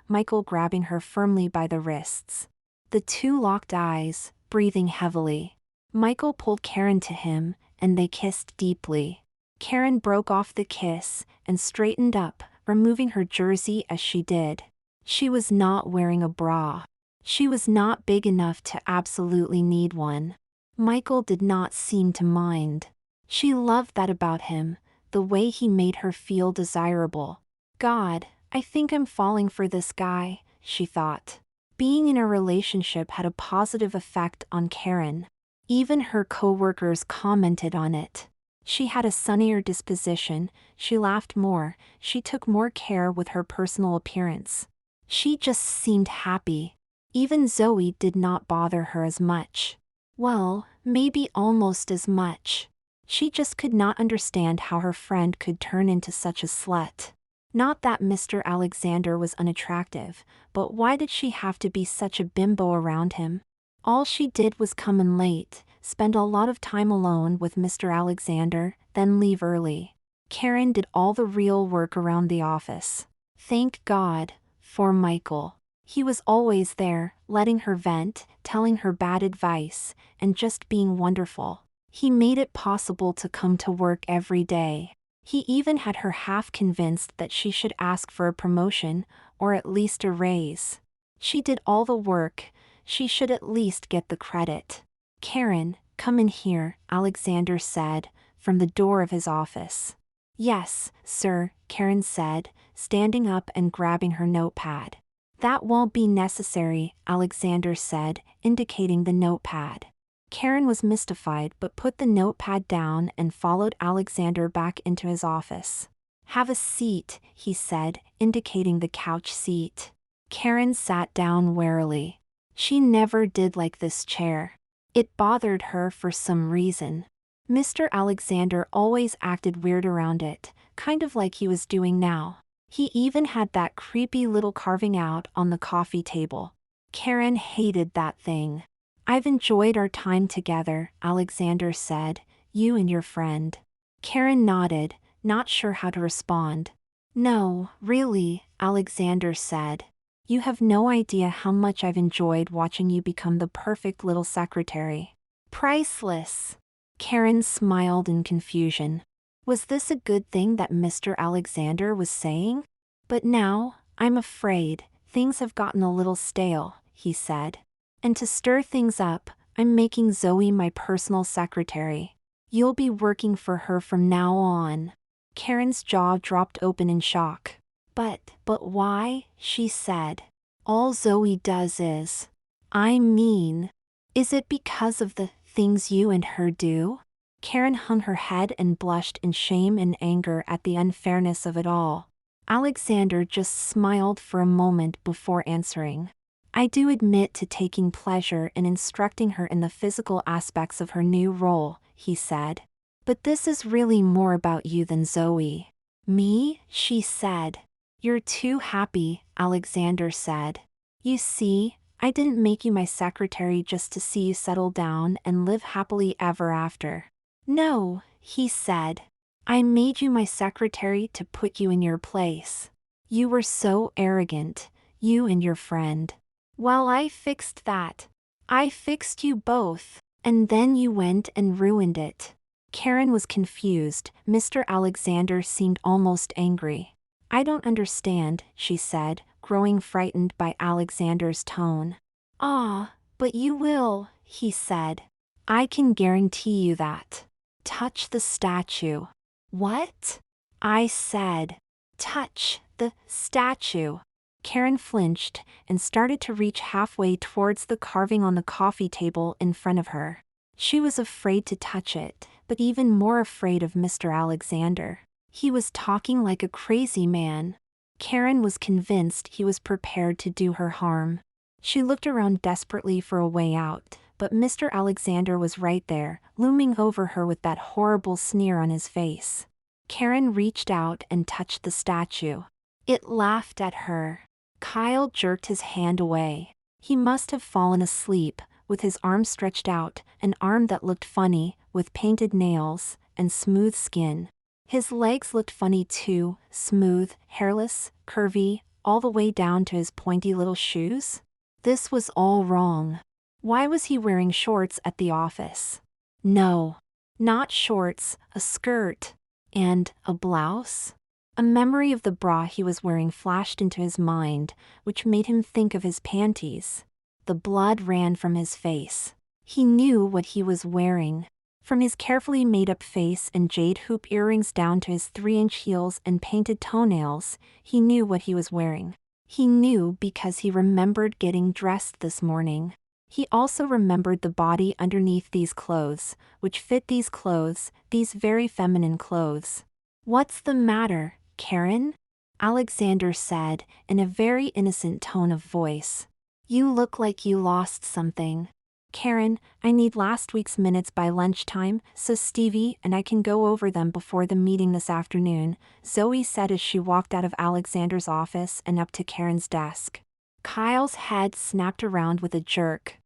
Michael grabbing her firmly by the wrists. The two locked eyes, breathing heavily. Michael pulled Karen to him, and they kissed deeply. Karen broke off the kiss and straightened up, removing her jersey as she did. She was not wearing a bra. She was not big enough to absolutely need one. Michael did not seem to mind. She loved that about him, the way he made her feel desirable. God, I think I'm falling for this guy, she thought. Being in a relationship had a positive effect on Karen. Even her co-workers commented on it. She had a sunnier disposition, she laughed more, she took more care with her personal appearance. She just seemed happy. Even Zoe did not bother her as much. Well, maybe almost as much. She just could not understand how her friend could turn into such a slut. Not that Mr. Alexander was unattractive, but why did she have to be such a bimbo around him? All she did was come in late, spend a lot of time alone with Mr. Alexander, then leave early. Karen did all the real work around the office. Thank God for Michael. He was always there, letting her vent, telling her bad advice, and just being wonderful. He made it possible to come to work every day. He even had her half convinced that she should ask for a promotion, or at least a raise. She did all the work, she should at least get the credit. Karen, come in here, Alexander said, from the door of his office. Yes, sir, Karen said, standing up and grabbing her notepad. That won't be necessary, Alexander said, indicating the notepad. Karen was mystified but put the notepad down and followed Alexander back into his office. Have a seat, he said, indicating the couch seat. Karen sat down warily. She never did like this chair. It bothered her for some reason. Mr. Alexander always acted weird around it, kind of like he was doing now. He even had that creepy little carving out on the coffee table. Karen hated that thing. I've enjoyed our time together, Alexander said, you and your friend. Karen nodded, not sure how to respond. No, really, Alexander said. You have no idea how much I've enjoyed watching you become the perfect little secretary. Priceless. Karen smiled in confusion. Was this a good thing that Mr. Alexander was saying? But now, I'm afraid, things have gotten a little stale, he said. And to stir things up, I'm making Zoe my personal secretary. You'll be working for her from now on. Karen's jaw dropped open in shock. But why? She said. All Zoe does is. I mean, is it because of the things you and her do? Karen hung her head and blushed in shame and anger at the unfairness of it all. Alexander just smiled for a moment before answering. I do admit to taking pleasure in instructing her in the physical aspects of her new role, he said. But this is really more about you than Zoe. Me? She said. You're too happy, Alexander said. You see, I didn't make you my secretary just to see you settle down and live happily ever after. No, he said. I made you my secretary to put you in your place. You were so arrogant, you and your friend. Well, I fixed that. I fixed you both, and then you went and ruined it. Karen was confused. Mr. Alexander seemed almost angry. I don't understand, she said, growing frightened by Alexander's tone. Ah, but you will, he said. I can guarantee you that. Touch the statue. What? I said. Touch the statue. Karen flinched and started to reach halfway towards the carving on the coffee table in front of her. She was afraid to touch it, but even more afraid of Mr. Alexander. He was talking like a crazy man. Karen was convinced he was prepared to do her harm. She looked around desperately for a way out, but Mr. Alexander was right there, looming over her with that horrible sneer on his face. Karen reached out and touched the statue. It laughed at her. Kyle jerked his hand away. He must have fallen asleep, with his arm stretched out, an arm that looked funny, with painted nails and smooth skin. His legs looked funny too, smooth, hairless, curvy, all the way down to his pointy little shoes. This was all wrong. Why was he wearing shorts at the office? No, not shorts, a skirt. And a blouse? A memory of the bra he was wearing flashed into his mind, which made him think of his panties. The blood ran from his face. He knew what he was wearing. From his carefully made-up face and jade hoop earrings down to his 3-inch heels and painted toenails, he knew what he was wearing. He knew because he remembered getting dressed this morning. He also remembered the body underneath these clothes, which fit these clothes, these very feminine clothes. What's the matter, Karen? Alexander said, in a very innocent tone of voice. You look like you lost something. Karen, I need last week's minutes by lunchtime, so Stevie and I can go over them before the meeting this afternoon, Zoe said as she walked out of Alexander's office and up to Karen's desk. Kyle's head snapped around with a jerk.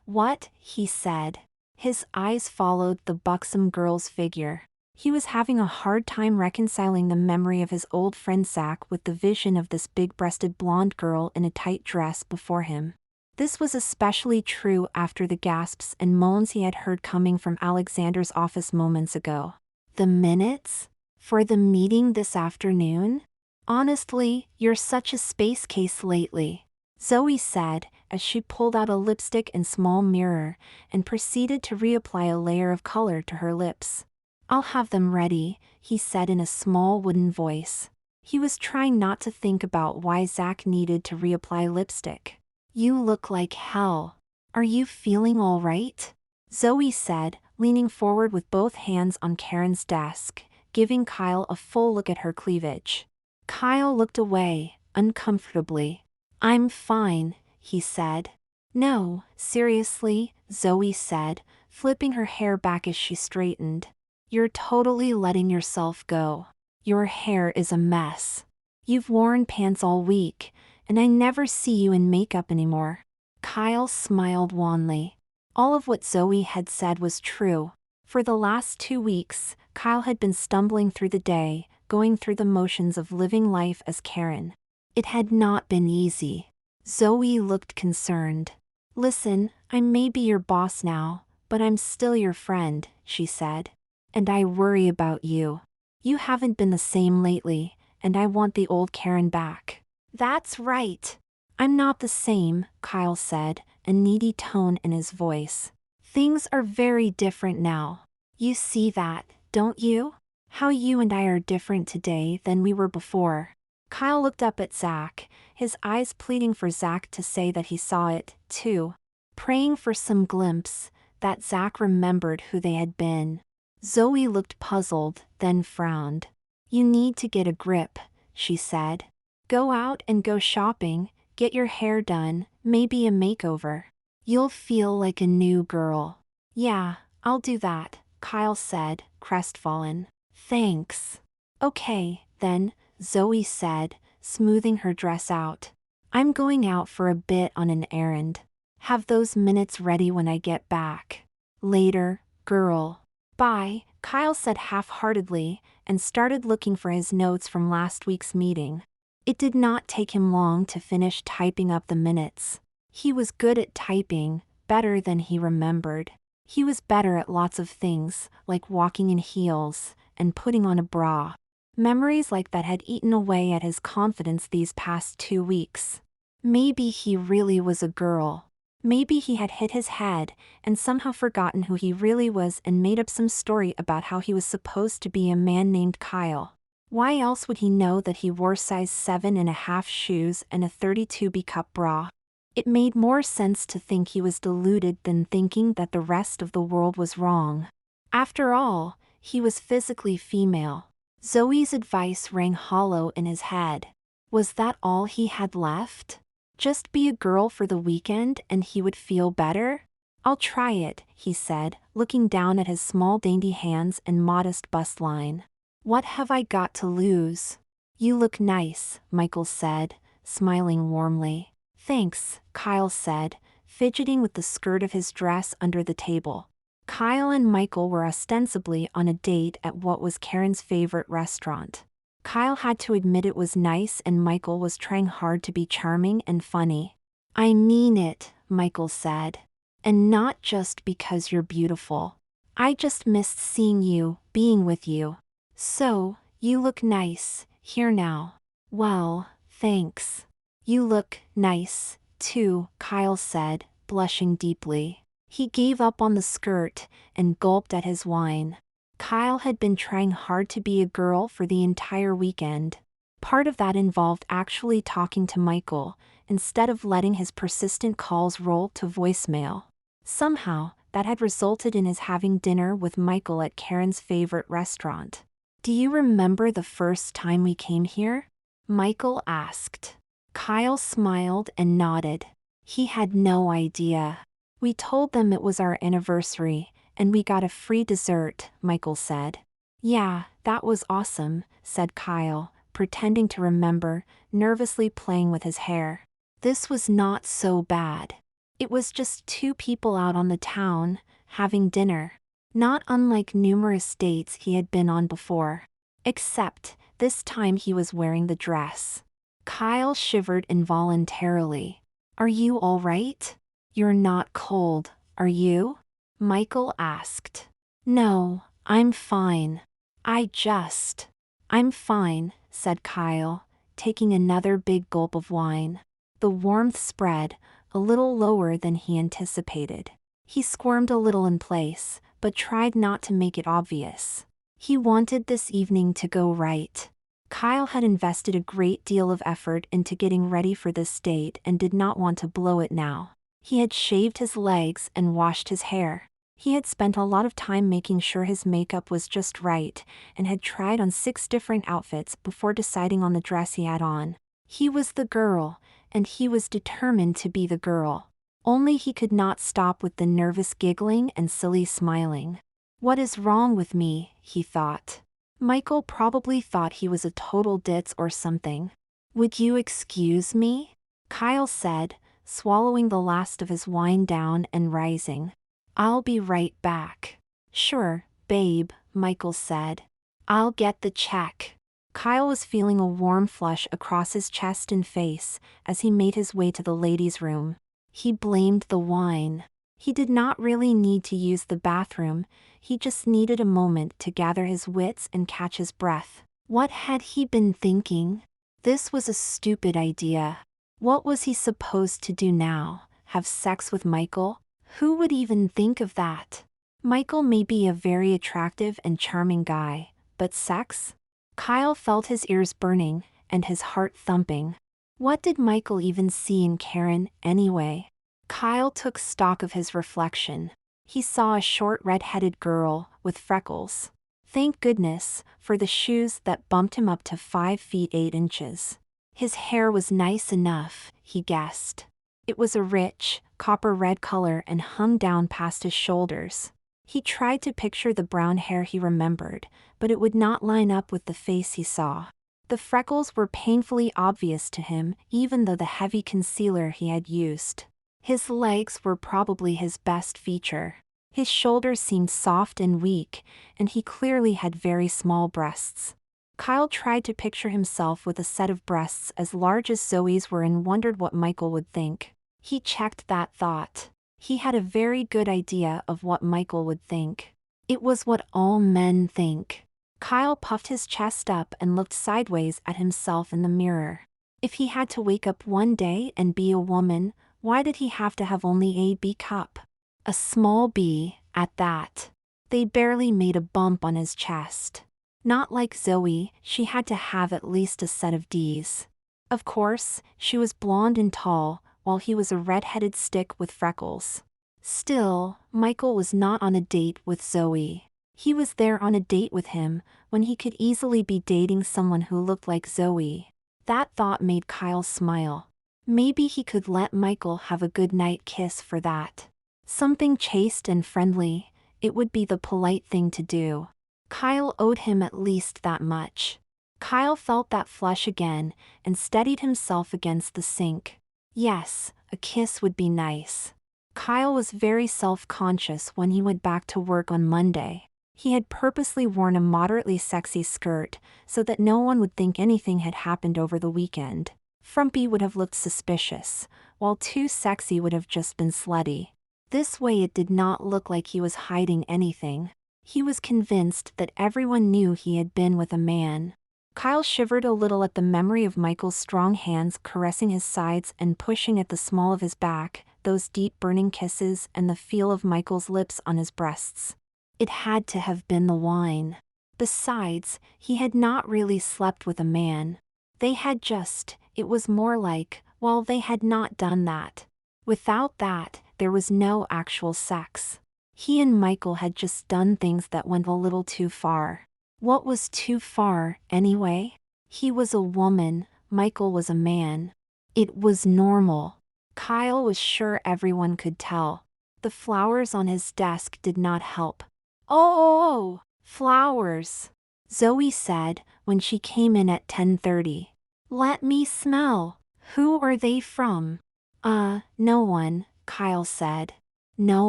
What? He said. His eyes followed the buxom girl's figure. He was having a hard time reconciling the memory of his old friend Zach with the vision of this big-breasted blonde girl in a tight dress before him. This was especially true after the gasps and moans he had heard coming from Alexander's office moments ago. The minutes? For the meeting this afternoon? Honestly, you're such a space case lately, Zoe said, as she pulled out a lipstick and small mirror, and proceeded to reapply a layer of color to her lips. I'll have them ready, he said in a small wooden voice. He was trying not to think about why Zach needed to reapply lipstick. You look like hell. Are you feeling all right? Zoe said, leaning forward with both hands on Karen's desk, giving Kyle a full look at her cleavage. Kyle looked away, uncomfortably. I'm fine, he said. No, seriously, Zoe said, flipping her hair back as she straightened. You're totally letting yourself go. Your hair is a mess. You've worn pants all week, and I never see you in makeup anymore. Kyle smiled wanly. All of what Zoe had said was true. For the last 2 weeks, Kyle had been stumbling through the day, going through the motions of living life as Karen. It had not been easy. Zoe looked concerned. Listen, I may be your boss now, but I'm still your friend, she said. And I worry about you. You haven't been the same lately, and I want the old Karen back. That's right. I'm not the same, Kyle said, a needy tone in his voice. Things are very different now. You see that, don't you? How you and I are different today than we were before. Kyle looked up at Zach, his eyes pleading for Zach to say that he saw it, too. Praying for some glimpse, that Zach remembered who they had been. Zoe looked puzzled, then frowned. "You need to get a grip," she said. "Go out and go shopping, get your hair done, maybe a makeover. You'll feel like a new girl." "Yeah, I'll do that," Kyle said, crestfallen. "Thanks." "Okay, then," Zoe said, smoothing her dress out. "I'm going out for a bit on an errand. Have those minutes ready when I get back." "Later, girl." "Bye," Kyle said half-heartedly, and started looking for his notes from last week's meeting. It did not take him long to finish typing up the minutes. He was good at typing, better than he remembered. He was better at lots of things, like walking in heels, and putting on a bra. Memories like that had eaten away at his confidence these past 2 weeks. Maybe he really was a girl. Maybe he had hit his head, and somehow forgotten who he really was and made up some story about how he was supposed to be a man named Kyle. Why else would he know that he wore size 7.5 shoes and a 32B cup bra? It made more sense to think he was deluded than thinking that the rest of the world was wrong. After all, he was physically female. Zoe's advice rang hollow in his head. Was that all he had left? Just be a girl for the weekend and he would feel better? "I'll try it," he said, looking down at his small dainty hands and modest bust line. "What have I got to lose?" "You look nice," Michael said, smiling warmly. "Thanks," Kyle said, fidgeting with the skirt of his dress under the table. Kyle and Michael were ostensibly on a date at what was Karen's favorite restaurant. Kyle had to admit it was nice and Michael was trying hard to be charming and funny. "I mean it," Michael said. "And not just because you're beautiful. I just missed seeing you, being with you. So, you look nice, here now." "Well, thanks. You look nice, too," Kyle said, blushing deeply. He gave up on the skirt and gulped at his wine. Kyle had been trying hard to be a girl for the entire weekend. Part of that involved actually talking to Michael, instead of letting his persistent calls roll to voicemail. Somehow, that had resulted in his having dinner with Michael at Karen's favorite restaurant. "Do you remember the first time we came here?" Michael asked. Kyle smiled and nodded. He had no idea. "We told them it was our anniversary, and we got a free dessert," Michael said. "Yeah, that was awesome," said Kyle, pretending to remember, nervously playing with his hair. This was not so bad. It was just 2 people out on the town, having dinner. Not unlike numerous dates he had been on before. Except, this time he was wearing the dress. Kyle shivered involuntarily. "Are you all right? You're not cold, are you?" Michael asked. "No, I'm fine. I'm fine," said Kyle, taking another big gulp of wine. The warmth spread, a little lower than he anticipated. He squirmed a little in place, but tried not to make it obvious. He wanted this evening to go right. Kyle had invested a great deal of effort into getting ready for this date and did not want to blow it now. He had shaved his legs and washed his hair. He had spent a lot of time making sure his makeup was just right, and had tried on 6 different outfits before deciding on the dress he had on. He was the girl, and he was determined to be the girl. Only he could not stop with the nervous giggling and silly smiling. "What is wrong with me?" he thought. Michael probably thought he was a total ditz or something. "Would you excuse me?" Kyle said, swallowing the last of his wine down and rising. "I'll be right back." "Sure, babe," Michael said. "I'll get the check." Kyle was feeling a warm flush across his chest and face as he made his way to the ladies' room. He blamed the wine. He did not really need to use the bathroom, he just needed a moment to gather his wits and catch his breath. What had he been thinking? This was a stupid idea. What was he supposed to do now? Have sex with Michael? Who would even think of that? Michael may be a very attractive and charming guy, but sex? Kyle felt his ears burning, and his heart thumping. What did Michael even see in Karen, anyway? Kyle took stock of his reflection. He saw a short red-headed girl with freckles. Thank goodness for the shoes that bumped him up to 5 feet 8 inches. His hair was nice enough, he guessed. It was a rich, copper-red color and hung down past his shoulders. He tried to picture the brown hair he remembered, but it would not line up with the face he saw. The freckles were painfully obvious to him, even though the heavy concealer he had used. His legs were probably his best feature. His shoulders seemed soft and weak, and he clearly had very small breasts. Kyle tried to picture himself with a set of breasts as large as Zoe's were and wondered what Michael would think. He checked that thought. He had a very good idea of what Michael would think. It was what all men think. Kyle puffed his chest up and looked sideways at himself in the mirror. If he had to wake up one day and be a woman, why did he have to have only a B cup? A small B, at that. They barely made a bump on his chest. Not like Zoe, she had to have at least a set of Ds. Of course, she was blonde and tall, while he was a red-headed stick with freckles. Still, Michael was not on a date with Zoe. He was there on a date with him, when he could easily be dating someone who looked like Zoe. That thought made Kyle smile. Maybe he could let Michael have a good-night kiss for that. Something chaste and friendly, it would be the polite thing to do. Kyle owed him at least that much. Kyle felt that flush again, and steadied himself against the sink. Yes, a kiss would be nice. Kyle was very self-conscious when he went back to work on Monday. He had purposely worn a moderately sexy skirt, so that no one would think anything had happened over the weekend. Frumpy would have looked suspicious, while too sexy would have just been slutty. This way it did not look like he was hiding anything. He was convinced that everyone knew he had been with a man. Kyle shivered a little at the memory of Michael's strong hands caressing his sides and pushing at the small of his back, those deep burning kisses and the feel of Michael's lips on his breasts. It had to have been the wine. Besides, he had not really slept with a man. They had just, it was more like, well, they had not done that. Without that, there was no actual sex. He and Michael had just done things that went a little too far. What was too far, anyway? He was a woman, Michael was a man. It was normal. Kyle was sure everyone could tell. The flowers on his desk did not help. Oh, flowers, Zoe said when she came in at 10:30. Let me smell. Who are they from? No one, Kyle said. No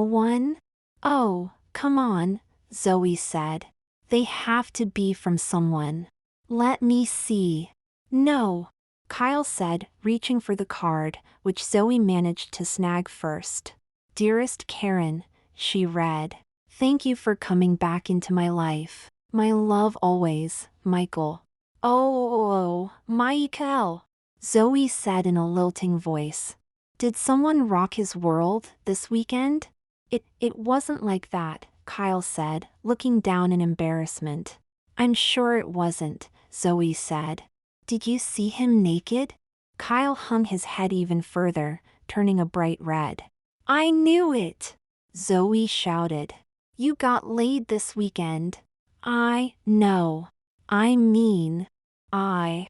one? Oh, come on, Zoe said. They have to be from someone. Let me see. No, Kyle said, reaching for the card, which Zoe managed to snag first. Dearest Karen, she read. Thank you for coming back into my life. My love always, Michael. Oh, Michael, Zoe said in a lilting voice. Did someone rock his world this weekend? It wasn't like that, Kyle said, looking down in embarrassment. I'm sure it wasn't, Zoe said. Did you see him naked? Kyle hung his head even further, turning a bright red. I knew it, Zoe shouted. You got laid this weekend. No. I mean, I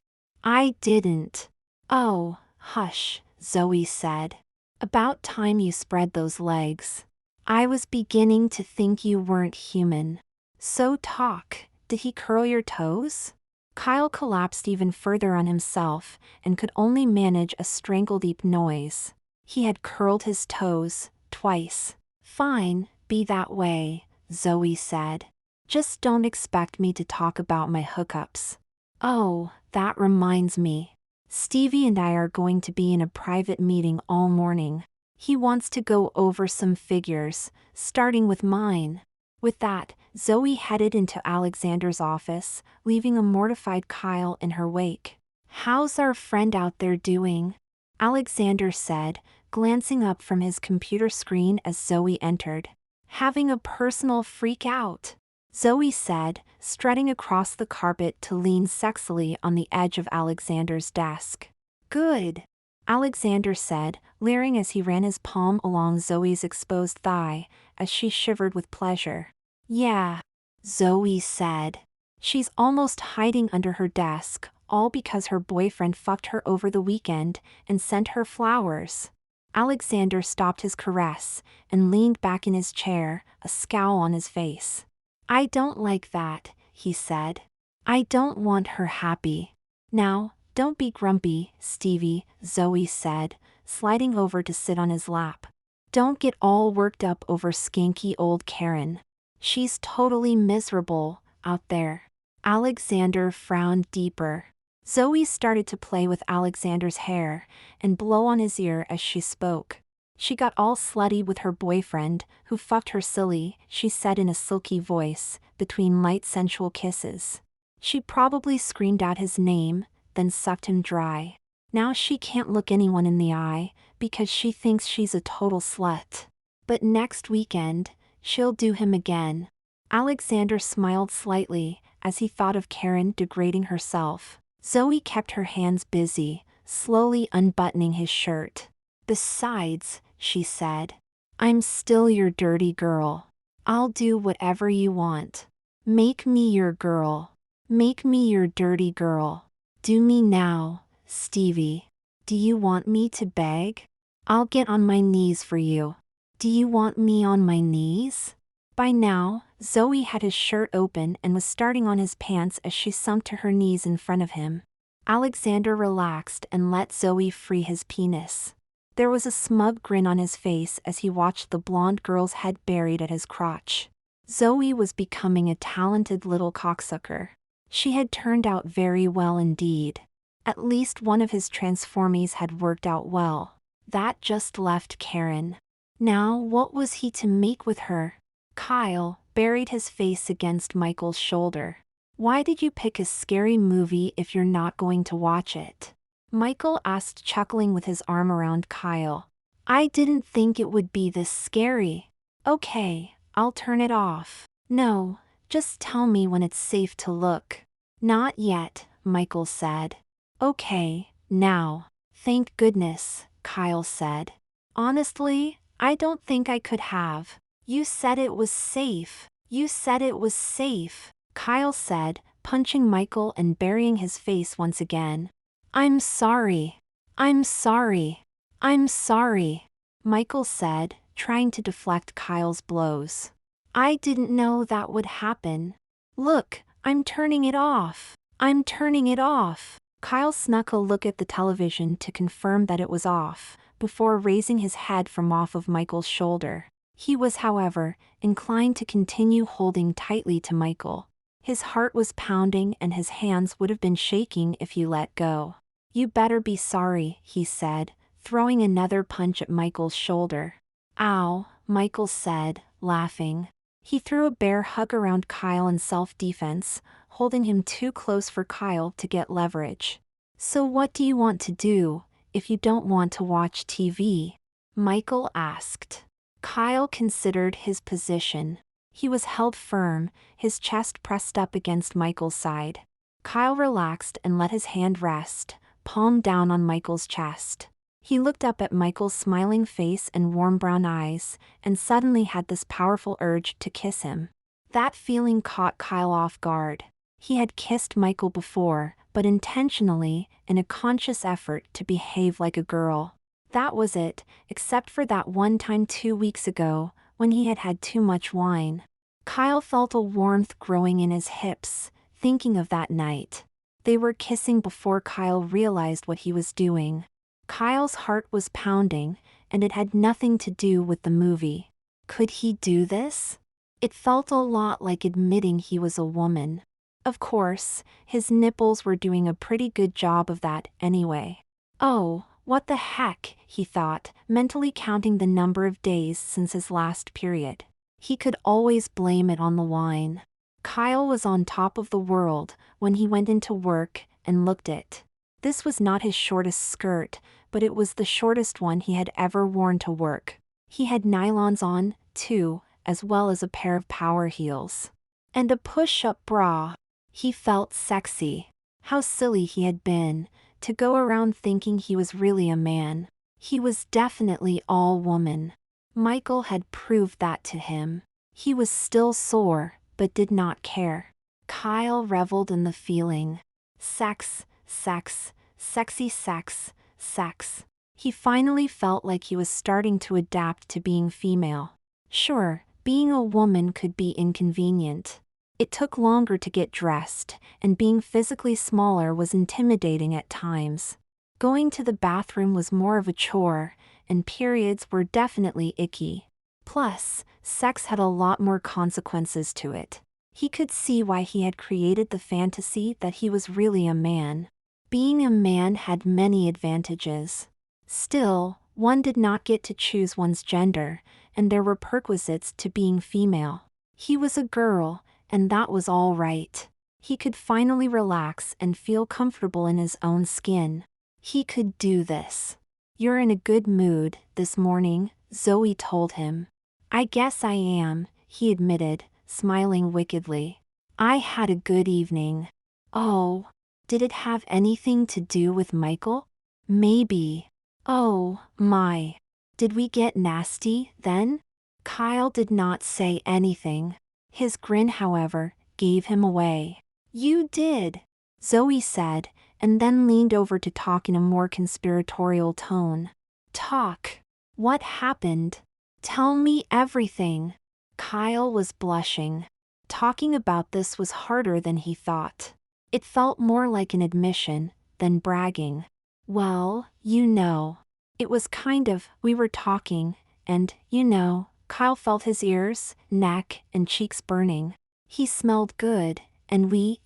didn't. Oh, hush, Zoe said. About time you spread those legs. I was beginning to think you weren't human. So talk, did he curl your toes? Kyle collapsed even further on himself and could only manage a strangle-deep noise. He had curled his toes, twice. Fine, be that way, Zoe said. Just don't expect me to talk about my hookups. Oh, that reminds me. Stevie and I are going to be in a private meeting all morning. He wants to go over some figures, starting with mine. With that, Zoe headed into Alexander's office, leaving a mortified Kyle in her wake. How's our friend out there doing? Alexander said, glancing up from his computer screen as Zoe entered. Having a personal freak out. Zoe said, strutting across the carpet to lean sexily on the edge of Alexander's desk. Good, Alexander said, leering as he ran his palm along Zoe's exposed thigh, as she shivered with pleasure. Yeah, Zoe said. She's almost hiding under her desk, all because her boyfriend fucked her over the weekend and sent her flowers. Alexander stopped his caress and leaned back in his chair, a scowl on his face. I don't like that, he said. I don't want her happy. Now, don't be grumpy, Stevie, Zoe said, sliding over to sit on his lap. Don't get all worked up over skanky old Karen. She's totally miserable out there. Alexander frowned deeper. Zoe started to play with Alexander's hair and blow on his ear as she spoke. She got all slutty with her boyfriend, who fucked her silly, she said in a silky voice, between light sensual kisses. She probably screamed out his name, then sucked him dry. Now she can't look anyone in the eye, because she thinks she's a total slut. But next weekend, she'll do him again. Alexander smiled slightly, as he thought of Karen degrading herself. Zoe kept her hands busy, slowly unbuttoning his shirt. Besides, she said, I'm still your dirty girl. I'll do whatever you want. Make me your girl. Make me your dirty girl. Do me now, Stevie. Do you want me to beg? I'll get on my knees for you. Do you want me on my knees? By now, Zoe had his shirt open and was starting on his pants as she sunk to her knees in front of him. Alexander relaxed and let Zoe free his penis. There was a smug grin on his face as he watched the blonde girl's head buried at his crotch. Zoe was becoming a talented little cocksucker. She had turned out very well indeed. At least one of his transformies had worked out well. That just left Karen. Now what was he to make with her? Kyle buried his face against Michael's shoulder. Why did you pick a scary movie if you're not going to watch it? Michael asked, chuckling with his arm around Kyle. I didn't think it would be this scary. Okay, I'll turn it off. No, just tell me when it's safe to look. Not yet, Michael said. Okay, now. Thank goodness, Kyle said. Honestly, I don't think I could have. You said it was safe. You said it was safe, Kyle said, punching Michael and burying his face once again. I'm sorry. I'm sorry. I'm sorry, Michael said, trying to deflect Kyle's blows. I didn't know that would happen. Look, I'm turning it off. I'm turning it off. Kyle snuck a look at the television to confirm that it was off, before raising his head from off of Michael's shoulder. He was, however, inclined to continue holding tightly to Michael. His heart was pounding and his hands would have been shaking if he let go. You better be sorry, he said, throwing another punch at Michael's shoulder. Ow, Michael said, laughing. He threw a bear hug around Kyle in self-defense, holding him too close for Kyle to get leverage. So what do you want to do, if you don't want to watch TV? Michael asked. Kyle considered his position. He was held firm, his chest pressed up against Michael's side. Kyle relaxed and let his hand rest, palm down on Michael's chest. He looked up at Michael's smiling face and warm brown eyes, and suddenly had this powerful urge to kiss him. That feeling caught Kyle off guard. He had kissed Michael before, but intentionally, in a conscious effort to behave like a girl. That was it, except for that one time 2 weeks ago, when he had had too much wine. Kyle felt a warmth growing in his hips, thinking of that night. They were kissing before Kyle realized what he was doing. Kyle's heart was pounding, and it had nothing to do with the movie. Could he do this? It felt a lot like admitting he was a woman. Of course, his nipples were doing a pretty good job of that anyway. Oh, what the heck, he thought, mentally counting the number of days since his last period. He could always blame it on the wine. Kyle was on top of the world when he went into work and looked it. This was not his shortest skirt, but it was the shortest one he had ever worn to work. He had nylons on, too, as well as a pair of power heels. And a push-up bra. He felt sexy. How silly he had been, to go around thinking he was really a man. He was definitely all woman. Michael had proved that to him. He was still sore, but did not care. Kyle reveled in the feeling. Sex, sex, sexy sex, sex. He finally felt like he was starting to adapt to being female. Sure, being a woman could be inconvenient. It took longer to get dressed, and being physically smaller was intimidating at times. Going to the bathroom was more of a chore, and periods were definitely icky. Plus, sex had a lot more consequences to it. He could see why he had created the fantasy that he was really a man. Being a man had many advantages. Still, one did not get to choose one's gender, and there were perquisites to being female. He was a girl, and that was all right. He could finally relax and feel comfortable in his own skin. He could do this. "You're in a good mood this morning," Zoe told him. "I guess I am," he admitted, smiling wickedly. "I had a good evening." Oh, did it have anything to do with Michael? Maybe. Oh, my. Did we get nasty, then? Kyle did not say anything. His grin, however, gave him away. "You did," Zoe said, and then leaned over to talk in a more conspiratorial tone. "Talk. What happened? Tell me everything." Kyle was blushing. Talking about this was harder than he thought. It felt more like an admission than bragging. "Well, it was we were talking, and, Kyle felt his ears, neck, and cheeks burning. He smelled good, and we,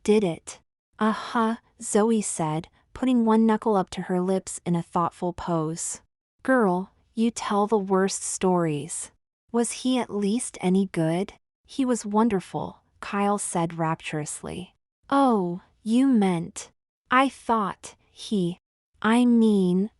did it." "Uh-huh," Zoe said, putting one knuckle up to her lips in a thoughtful pose. "Girl, you tell the worst stories. Was he at least any good?" "He was wonderful," Kyle said rapturously. "Oh, you meant. I thought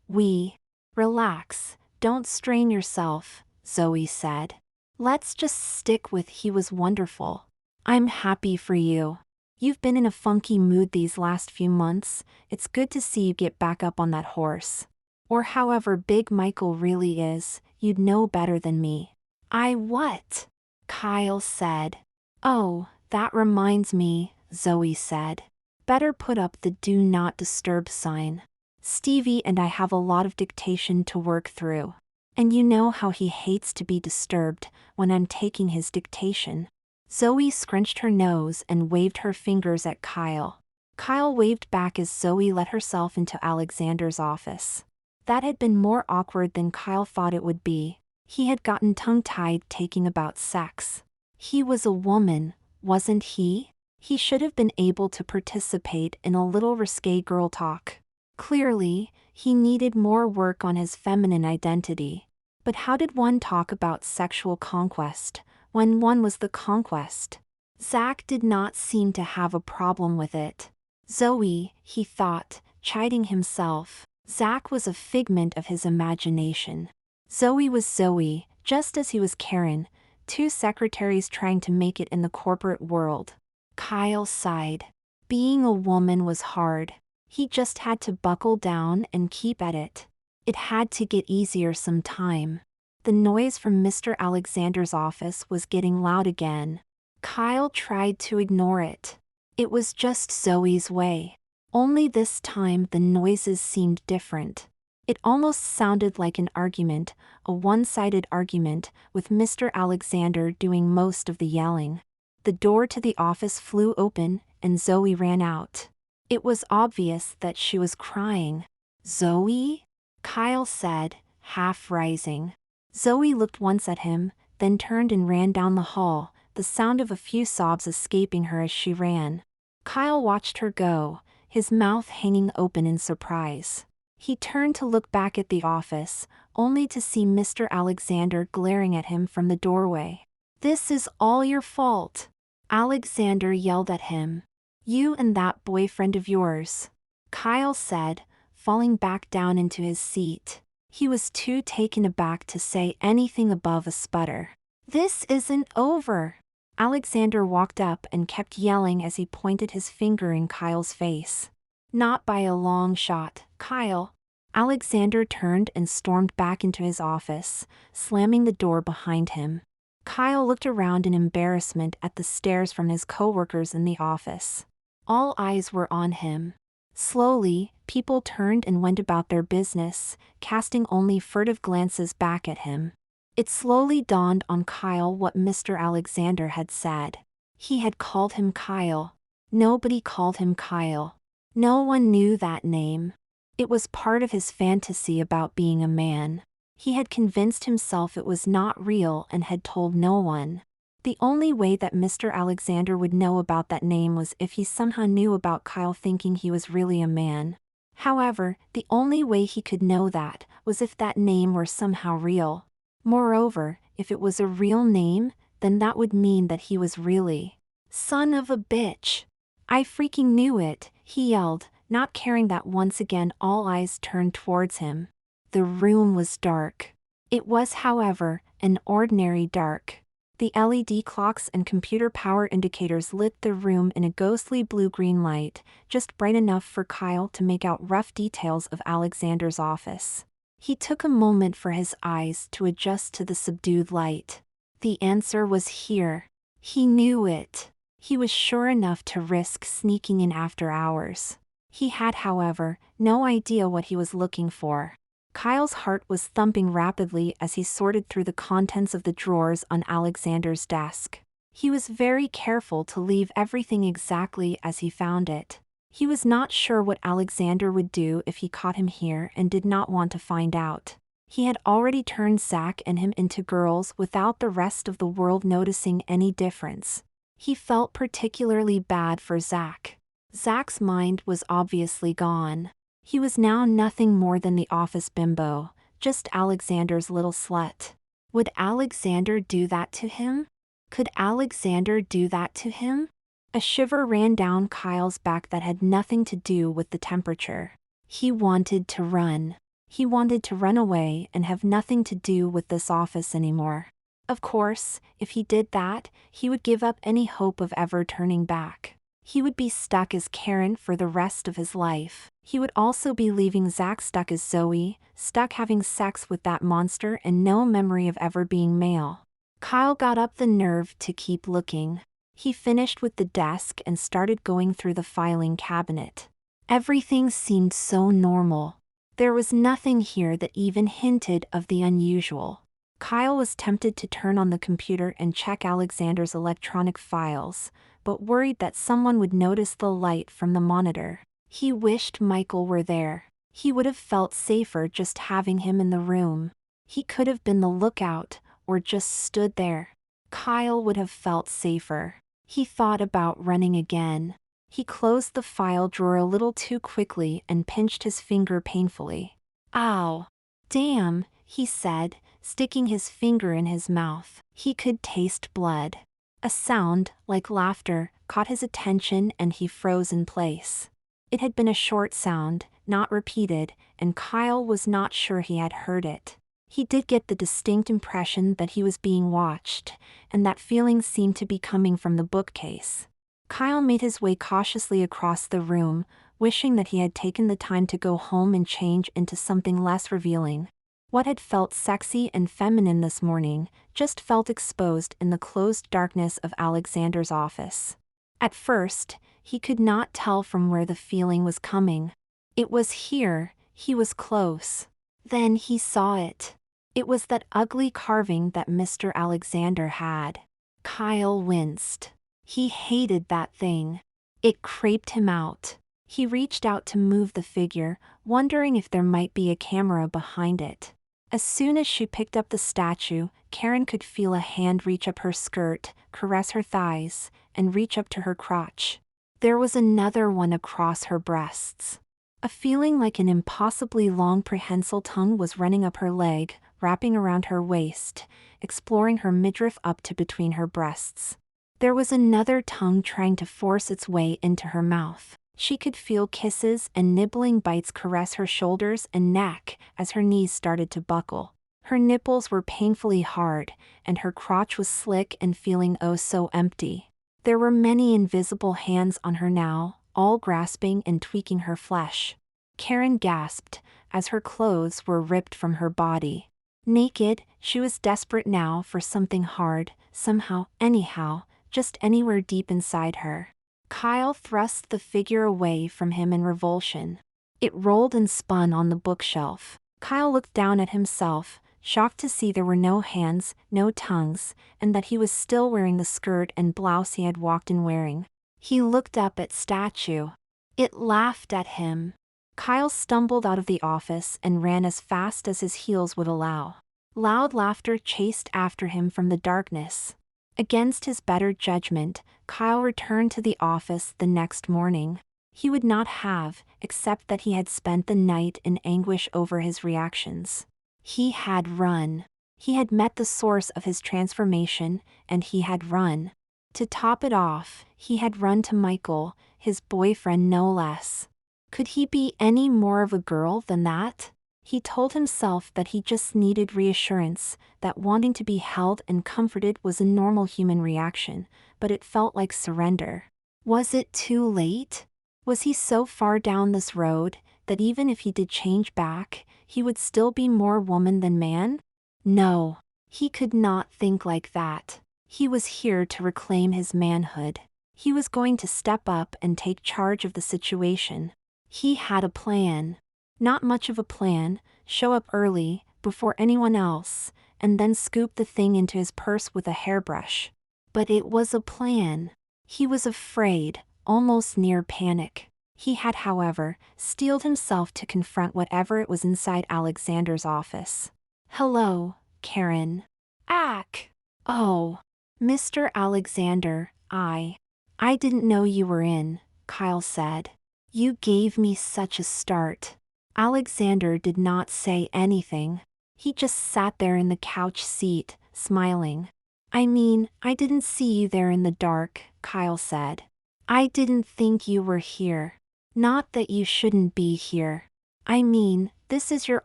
we. Relax, don't strain yourself," Zoe said. "Let's just stick with he was wonderful. I'm happy for you. You've been in a funky mood these last few months. It's good to see you get back up on that horse. Or however big Michael really is, you'd know better than me." "I what?" Kyle said. "Oh, that reminds me," Zoe said. "Better put up the do not disturb sign. Stevie and I have a lot of dictation to work through. And you know how he hates to be disturbed when I'm taking his dictation." Zoe scrunched her nose and waved her fingers at Kyle. Kyle waved back as Zoe let herself into Alexander's office. That had been more awkward than Kyle thought it would be. He had gotten tongue-tied talking about sex. He was a woman, wasn't he? He should have been able to participate in a little risque girl talk. Clearly, he needed more work on his feminine identity. But how did one talk about sexual conquest when one was the conquest? Zach did not seem to have a problem with it. Zoe, he thought, chiding himself. Zach was a figment of his imagination. Zoe was Zoe, just as he was Karen, two secretaries trying to make it in the corporate world. Kyle sighed. Being a woman was hard. He just had to buckle down and keep at it. It had to get easier some time. The noise from Mr. Alexander's office was getting loud again. Kyle tried to ignore it. It was just Zoe's way. Only this time the noises seemed different. It almost sounded like an argument, a one-sided argument, with Mr. Alexander doing most of the yelling. The door to the office flew open, and Zoe ran out. It was obvious that she was crying. "Zoe?" Kyle said, half rising. Zoe looked once at him, then turned and ran down the hall, the sound of a few sobs escaping her as she ran. Kyle watched her go, his mouth hanging open in surprise. He turned to look back at the office, only to see Mr. Alexander glaring at him from the doorway. "This is all your fault," Alexander yelled at him. "You and that boyfriend of yours," Kyle said, falling back down into his seat. He was too taken aback to say anything above a sputter. "This isn't over," Alexander walked up and kept yelling as he pointed his finger in Kyle's face. Not by a long shot, Kyle. Alexander turned and stormed back into his office, slamming the door behind him. Kyle looked around in embarrassment at the stares from his coworkers in the office. All eyes were on him. Slowly, people turned and went about their business, casting only furtive glances back at him. It slowly dawned on Kyle what Mr. Alexander had said. He had called him Kyle. Nobody called him Kyle. No one knew that name. It was part of his fantasy about being a man. He had convinced himself it was not real and had told no one. The only way that Mr. Alexander would know about that name was if he somehow knew about Kyle thinking he was really a man. However, the only way he could know that was if that name were somehow real. Moreover, if it was a real name, then that would mean that he was really son of a bitch. I freaking knew it, he yelled, not caring that once again all eyes turned towards him. The room was dark. It was, however, an ordinary dark. The LED clocks and computer power indicators lit the room in a ghostly blue-green light, just bright enough for Kyle to make out rough details of Alexander's office. He took a moment for his eyes to adjust to the subdued light. The answer was here. He knew it. He was sure enough to risk sneaking in after hours. He had, however, no idea what he was looking for. Kyle's heart was thumping rapidly as he sorted through the contents of the drawers on Alexander's desk. He was very careful to leave everything exactly as he found it. He was not sure what Alexander would do if he caught him here and did not want to find out. He had already turned Zach and him into girls without the rest of the world noticing any difference. He felt particularly bad for Zach. Zach's mind was obviously gone. He was now nothing more than the office bimbo, just Alexander's little slut. Would Alexander do that to him? Could Alexander do that to him? A shiver ran down Kyle's back that had nothing to do with the temperature. He wanted to run. He wanted to run away and have nothing to do with this office anymore. Of course, if he did that, he would give up any hope of ever turning back. He would be stuck as Karen for the rest of his life. He would also be leaving Zach stuck as Zoe, stuck having sex with that monster and no memory of ever being male. Kyle got up the nerve to keep looking. He finished with the desk and started going through the filing cabinet. Everything seemed so normal. There was nothing here that even hinted of the unusual. Kyle was tempted to turn on the computer and check Alexander's electronic files, but worried that someone would notice the light from the monitor. He wished Michael were there. He would have felt safer just having him in the room. He could have been the lookout, or just stood there. Kyle would have felt safer. He thought about running again. He closed the file drawer a little too quickly and pinched his finger painfully. Ow! Damn, he said, sticking his finger in his mouth. He could taste blood. A sound, like laughter, caught his attention and he froze in place. It had been a short sound, not repeated, and Kyle was not sure he had heard it. He did get the distinct impression that he was being watched, and that feeling seemed to be coming from the bookcase. Kyle made his way cautiously across the room, wishing that he had taken the time to go home and change into something less revealing. What had felt sexy and feminine this morning just felt exposed in the closed darkness of Alexander's office. At first, he could not tell from where the feeling was coming. It was here, he was close. Then he saw it. It was that ugly carving that Mr. Alexander had. Kyle winced. He hated that thing. It creeped him out. He reached out to move the figure, wondering if there might be a camera behind it. As soon as she picked up the statue, Karen could feel a hand reach up her skirt, caress her thighs, and reach up to her crotch. There was another one across her breasts. A feeling like an impossibly long prehensile tongue was running up her leg, wrapping around her waist, exploring her midriff up to between her breasts. There was another tongue trying to force its way into her mouth. She could feel kisses and nibbling bites caress her shoulders and neck as her knees started to buckle. Her nipples were painfully hard, and her crotch was slick and feeling oh so empty. There were many invisible hands on her now, all grasping and tweaking her flesh. Karen gasped, as her clothes were ripped from her body. Naked, she was desperate now for something hard, somehow, anyhow, just anywhere deep inside her. Kyle thrust the figure away from him in revulsion. It rolled and spun on the bookshelf. Kyle looked down at himself, shocked to see there were no hands, no tongues, and that he was still wearing the skirt and blouse he had walked in wearing. He looked up at statue. It laughed at him. Kyle stumbled out of the office and ran as fast as his heels would allow. Loud laughter chased after him from the darkness. Against his better judgment, Kyle returned to the office the next morning. He would not have, except that he had spent the night in anguish over his reactions. He had run. He had met the source of his transformation, and he had run. To top it off, he had run to Michael, his boyfriend no less. Could he be any more of a girl than that? He told himself that he just needed reassurance, that wanting to be held and comforted was a normal human reaction, but it felt like surrender. Was it too late? Was he so far down this road, that even if he did change back, he would still be more woman than man? No. He could not think like that. He was here to reclaim his manhood. He was going to step up and take charge of the situation. He had a plan. Not much of a plan, show up early, before anyone else, and then scoop the thing into his purse with a hairbrush. But it was a plan. He was afraid, almost near panic. He had, however, steeled himself to confront whatever it was inside Alexander's office. "Hello, Karen." "Ack." "Oh, Mr. Alexander, I didn't know you were in," Kyle said. "You gave me such a start." Alexander did not say anything. He just sat there in the couch seat, smiling. "I mean, I didn't see you there in the dark," Kyle said. "I didn't think you were here. Not that you shouldn't be here. I mean, this is your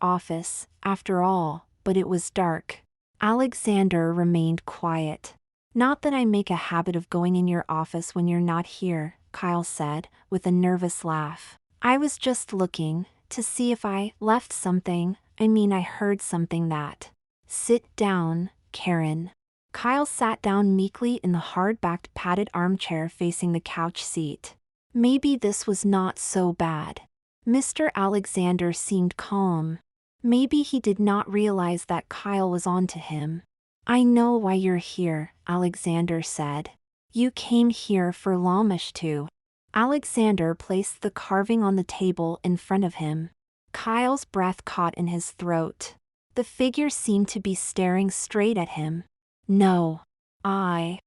office, after all, but it was dark." Alexander remained quiet. "Not that I make a habit of going in your office when you're not here," Kyle said, with a nervous laugh. "I was just looking to see if I left something. I heard something that." "Sit down, Karen." Kyle sat down meekly in the hard-backed padded armchair facing the couch seat. Maybe this was not so bad. Mr. Alexander seemed calm. Maybe he did not realize that Kyle was on to him. "I know why you're here," Alexander said. "You came here for Lamashtu." Alexander placed the carving on the table in front of him. Kyle's breath caught in his throat. The figure seemed to be staring straight at him. "No. I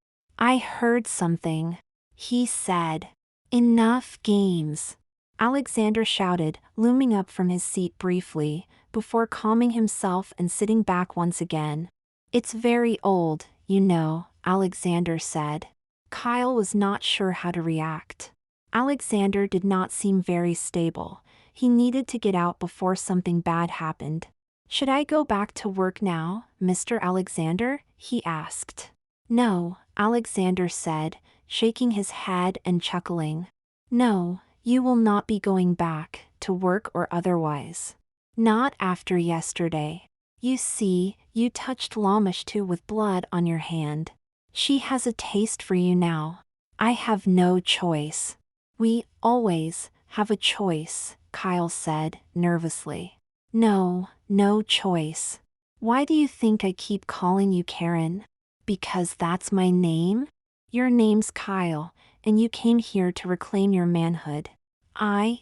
heard something," he said. "Enough games," Alexander shouted, looming up from his seat briefly, before calming himself and sitting back once again. "It's very old, you know," Alexander said. Kyle was not sure how to react. Alexander did not seem very stable. He needed to get out before something bad happened. "Should I go back to work now, Mr. Alexander?" he asked. "No," Alexander said, shaking his head and chuckling. "No, you will not be going back, to work or otherwise. Not after yesterday. You see, you touched Lamashtu with blood on your hand. She has a taste for you now. I have no choice." "We always have a choice," Kyle said, nervously. "No, no choice. Why do you think I keep calling you Karen?" "Because that's my name?" "Your name's Kyle, and you came here to reclaim your manhood."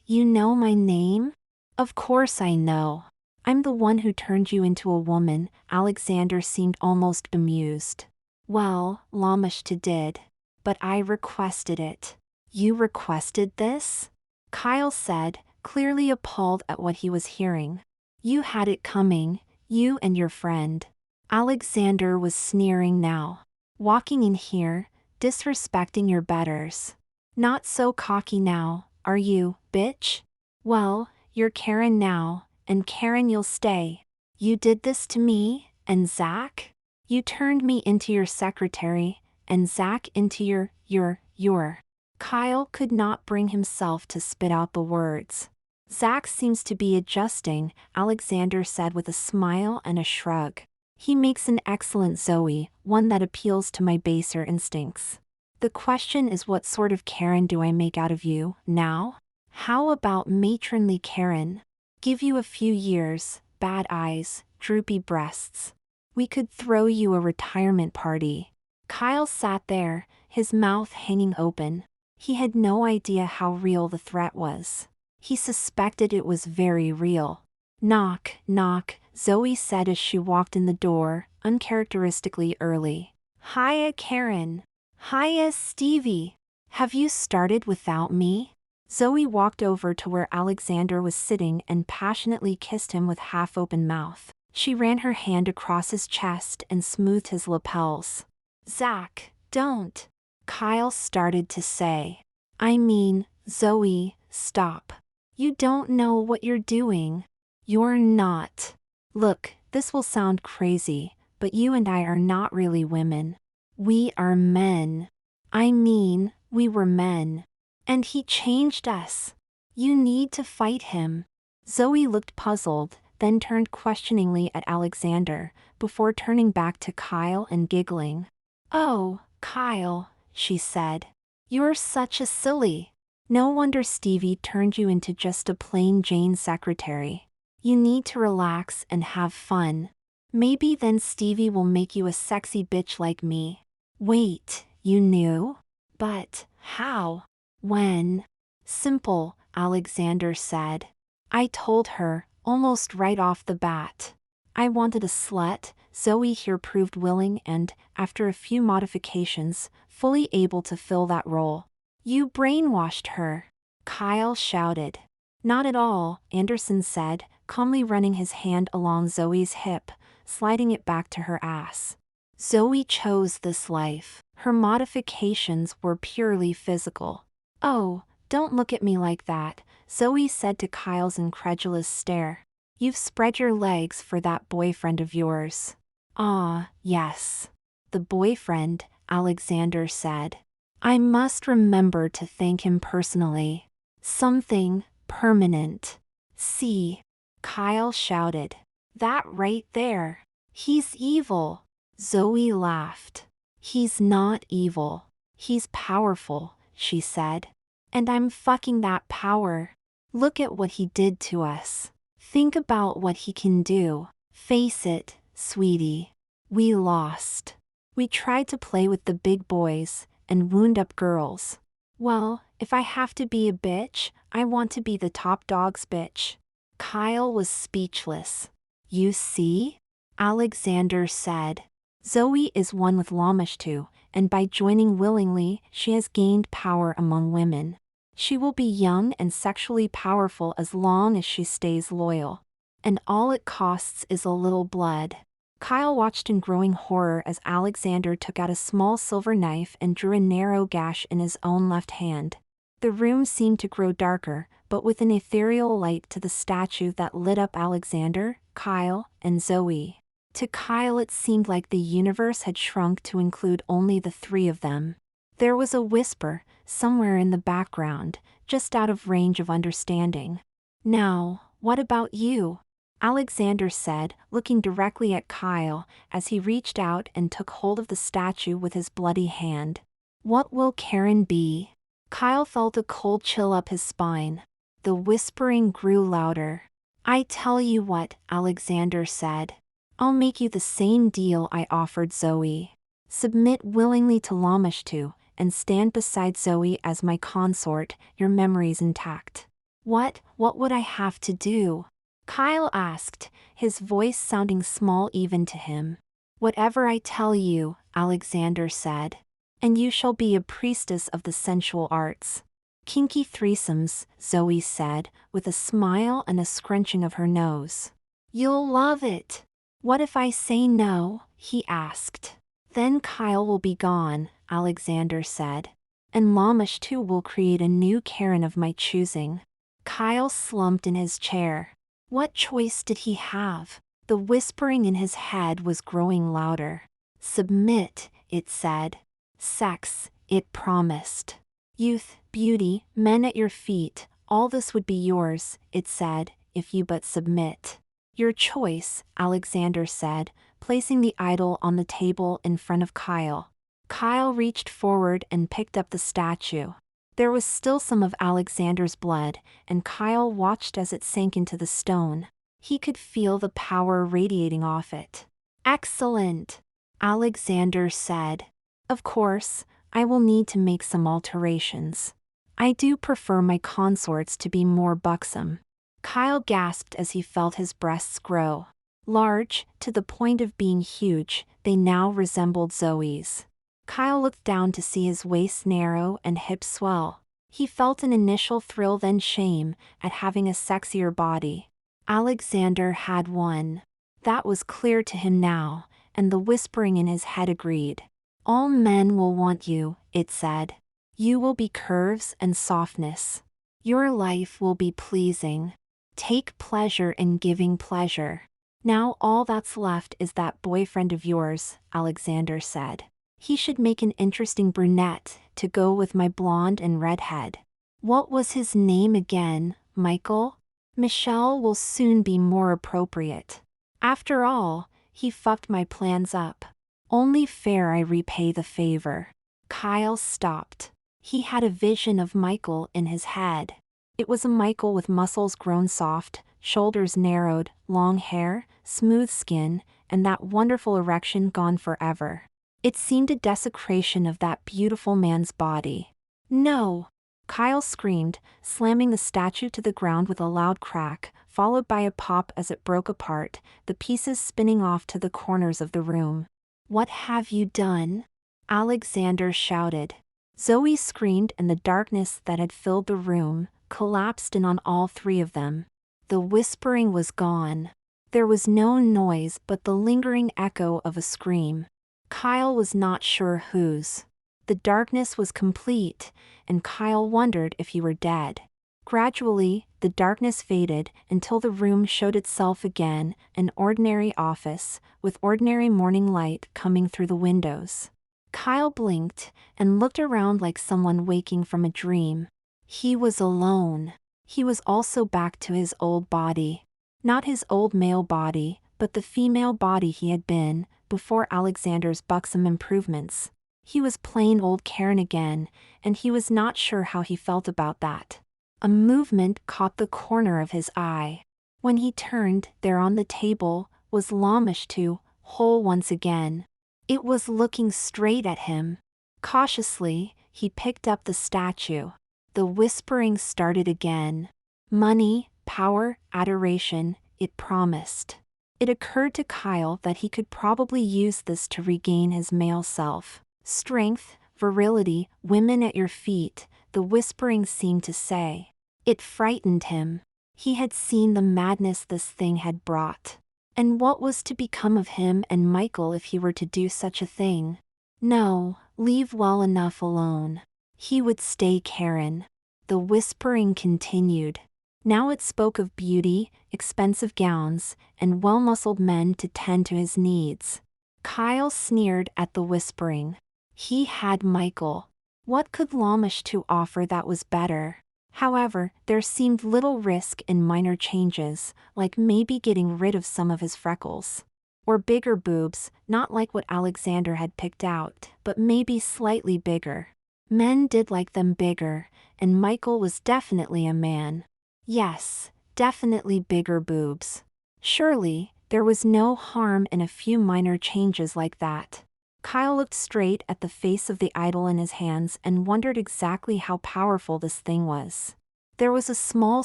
You know my name?" "Of course I know. I'm the one who turned you into a woman." Alexander seemed almost bemused. "Well, Lamashtu did. But I requested it." "You requested this?" Kyle said, clearly appalled at what he was hearing. "You had it coming, you and your friend." Alexander was sneering now. "Walking in here, disrespecting your betters. Not so cocky now, are you, bitch? Well, you're Karen now, and Karen you'll stay." You did this to me, and Zach? You turned me into your secretary, and Zach into your. Kyle could not bring himself to spit out the words. Zach seems to be adjusting, Alexander said with a smile and a shrug. He makes an excellent Zoe, one that appeals to my baser instincts. The question is, what sort of Karen do I make out of you, now? How about matronly Karen? Give you a few years, bad eyes, droopy breasts. We could throw you a retirement party. Kyle sat there, his mouth hanging open. He had no idea how real the threat was. He suspected it was very real. Knock, knock, Zoe said as she walked in the door, uncharacteristically early. Hiya, Karen. Hiya, Stevie. Have you started without me? Zoe walked over to where Alexander was sitting and passionately kissed him with half-open mouth. She ran her hand across his chest and smoothed his lapels. Zach, don't. Kyle started to say. I mean, Zoe, stop. You don't know what you're doing. You're not. Look, this will sound crazy, but you and I are not really women. We are men. I mean, we were men. And he changed us. You need to fight him. Zoe looked puzzled, then turned questioningly at Alexander, before turning back to Kyle and giggling. Oh, Kyle, she said. You're such a silly. No wonder Stevie turned you into just a plain Jane secretary. You need to relax and have fun. Maybe then Stevie will make you a sexy bitch like me. Wait, you knew? But how? When? Simple, Alexander said. I told her, almost right off the bat. I wanted a slut. Zoe here proved willing and, after a few modifications, fully able to fill that role. You brainwashed her, Kyle shouted. Not at all, Anderson said, calmly running his hand along Zoe's hip, sliding it back to her ass. Zoe chose this life. Her modifications were purely physical. Oh, don't look at me like that, Zoe said to Kyle's incredulous stare. You've spread your legs for that boyfriend of yours. Ah, yes. The boyfriend, Alexander said. I must remember to thank him personally. Something permanent. See, Kyle shouted. That right there. He's evil. Zoe laughed. He's not evil. He's powerful, she said. And I'm fucking that power. Look at what he did to us. Think about what he can do. Face it, sweetie. We lost. We tried to play with the big boys and wound up girls. Well, if I have to be a bitch, I want to be the top dog's bitch. Kyle was speechless. You see? Alexander said. Zoe is one with Lamashtu, and by joining willingly, she has gained power among women. She will be young and sexually powerful as long as she stays loyal. And all it costs is a little blood. Kyle watched in growing horror as Alexander took out a small silver knife and drew a narrow gash in his own left hand. The room seemed to grow darker, but with an ethereal light to the statue that lit up Alexander, Kyle, and Zoe. To Kyle it seemed like the universe had shrunk to include only the three of them. There was a whisper, somewhere in the background, just out of range of understanding. Now, what about you? Alexander said, looking directly at Kyle, as he reached out and took hold of the statue with his bloody hand. What will Karen be? Kyle felt a cold chill up his spine. The whispering grew louder. I tell you what, Alexander said. I'll make you the same deal I offered Zoe. Submit willingly to Lamashtu, and stand beside Zoe as my consort, your memories intact. What would I have to do? Kyle asked, his voice sounding small even to him. Whatever I tell you, Alexander said. And you shall be a priestess of the sensual arts. Kinky threesomes, Zoe said, with a smile and a scrunching of her nose. You'll love it. What if I say no? He asked. Then Kyle will be gone, Alexander said. And Lamashtu will create a new Karen of my choosing. Kyle slumped in his chair. What choice did he have? The whispering in his head was growing louder. Submit, it said. Sex, it promised. Youth, beauty, men at your feet, all this would be yours, it said, if you but submit. Your choice, Alexander said, placing the idol on the table in front of Kyle. Kyle reached forward and picked up the statue. There was still some of Alexander's blood, and Kyle watched as it sank into the stone. He could feel the power radiating off it. Excellent, Alexander said. Of course, I will need to make some alterations. I do prefer my consorts to be more buxom. Kyle gasped as he felt his breasts grow. Large, to the point of being huge, they now resembled Zoe's. Kyle looked down to see his waist narrow and hips swell. He felt an initial thrill then shame at having a sexier body. Alexander had won. That was clear to him now, and the whispering in his head agreed. All men will want you, it said. You will be curves and softness. Your life will be pleasing. Take pleasure in giving pleasure. Now all that's left is that boyfriend of yours, Alexander said. He should make an interesting brunette to go with my blonde and redhead. What was his name again, Michael? Michelle will soon be more appropriate. After all, he fucked my plans up. Only fair I repay the favor. Kyle stopped. He had a vision of Michael in his head. It was a Michael with muscles grown soft, shoulders narrowed, long hair, smooth skin, and that wonderful erection gone forever. It seemed a desecration of that beautiful man's body. No! Kyle screamed, slamming the statue to the ground with a loud crack, followed by a pop as it broke apart, the pieces spinning off to the corners of the room. What have you done? Alexander shouted. Zoe screamed, and the darkness that had filled the room collapsed in on all three of them. The whispering was gone. There was no noise but the lingering echo of a scream. Kyle was not sure whose. The darkness was complete, and Kyle wondered if he were dead. Gradually, the darkness faded until the room showed itself again, an ordinary office, with ordinary morning light coming through the windows. Kyle blinked and looked around like someone waking from a dream. He was alone. He was also back to his old body. Not his old male body, but the female body he had been, before Alexander's buxom improvements. He was plain old Karen again, and he was not sure how he felt about that. A movement caught the corner of his eye. When he turned, there on the table was Lamishtu, whole once again. It was looking straight at him. Cautiously, he picked up the statue. The whispering started again. Money, power, adoration, it promised. It occurred to Kyle that he could probably use this to regain his male self. Strength, virility, women at your feet, the whispering seemed to say. It frightened him. He had seen the madness this thing had brought. And what was to become of him and Michael if he were to do such a thing? No, leave well enough alone. He would stay Karen. The whispering continued. Now it spoke of beauty, expensive gowns, and well-muscled men to tend to his needs. Kyle sneered at the whispering. He had Michael. What could Lamishtu offer that was better? However, there seemed little risk in minor changes, like maybe getting rid of some of his freckles. Or bigger boobs, not like what Alexander had picked out, but maybe slightly bigger. Men did like them bigger, and Michael was definitely a man. Yes, definitely bigger boobs. Surely, there was no harm in a few minor changes like that. Kyle looked straight at the face of the idol in his hands and wondered exactly how powerful this thing was. There was a small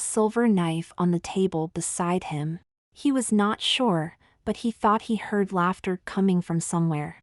silver knife on the table beside him. He was not sure, but he thought he heard laughter coming from somewhere.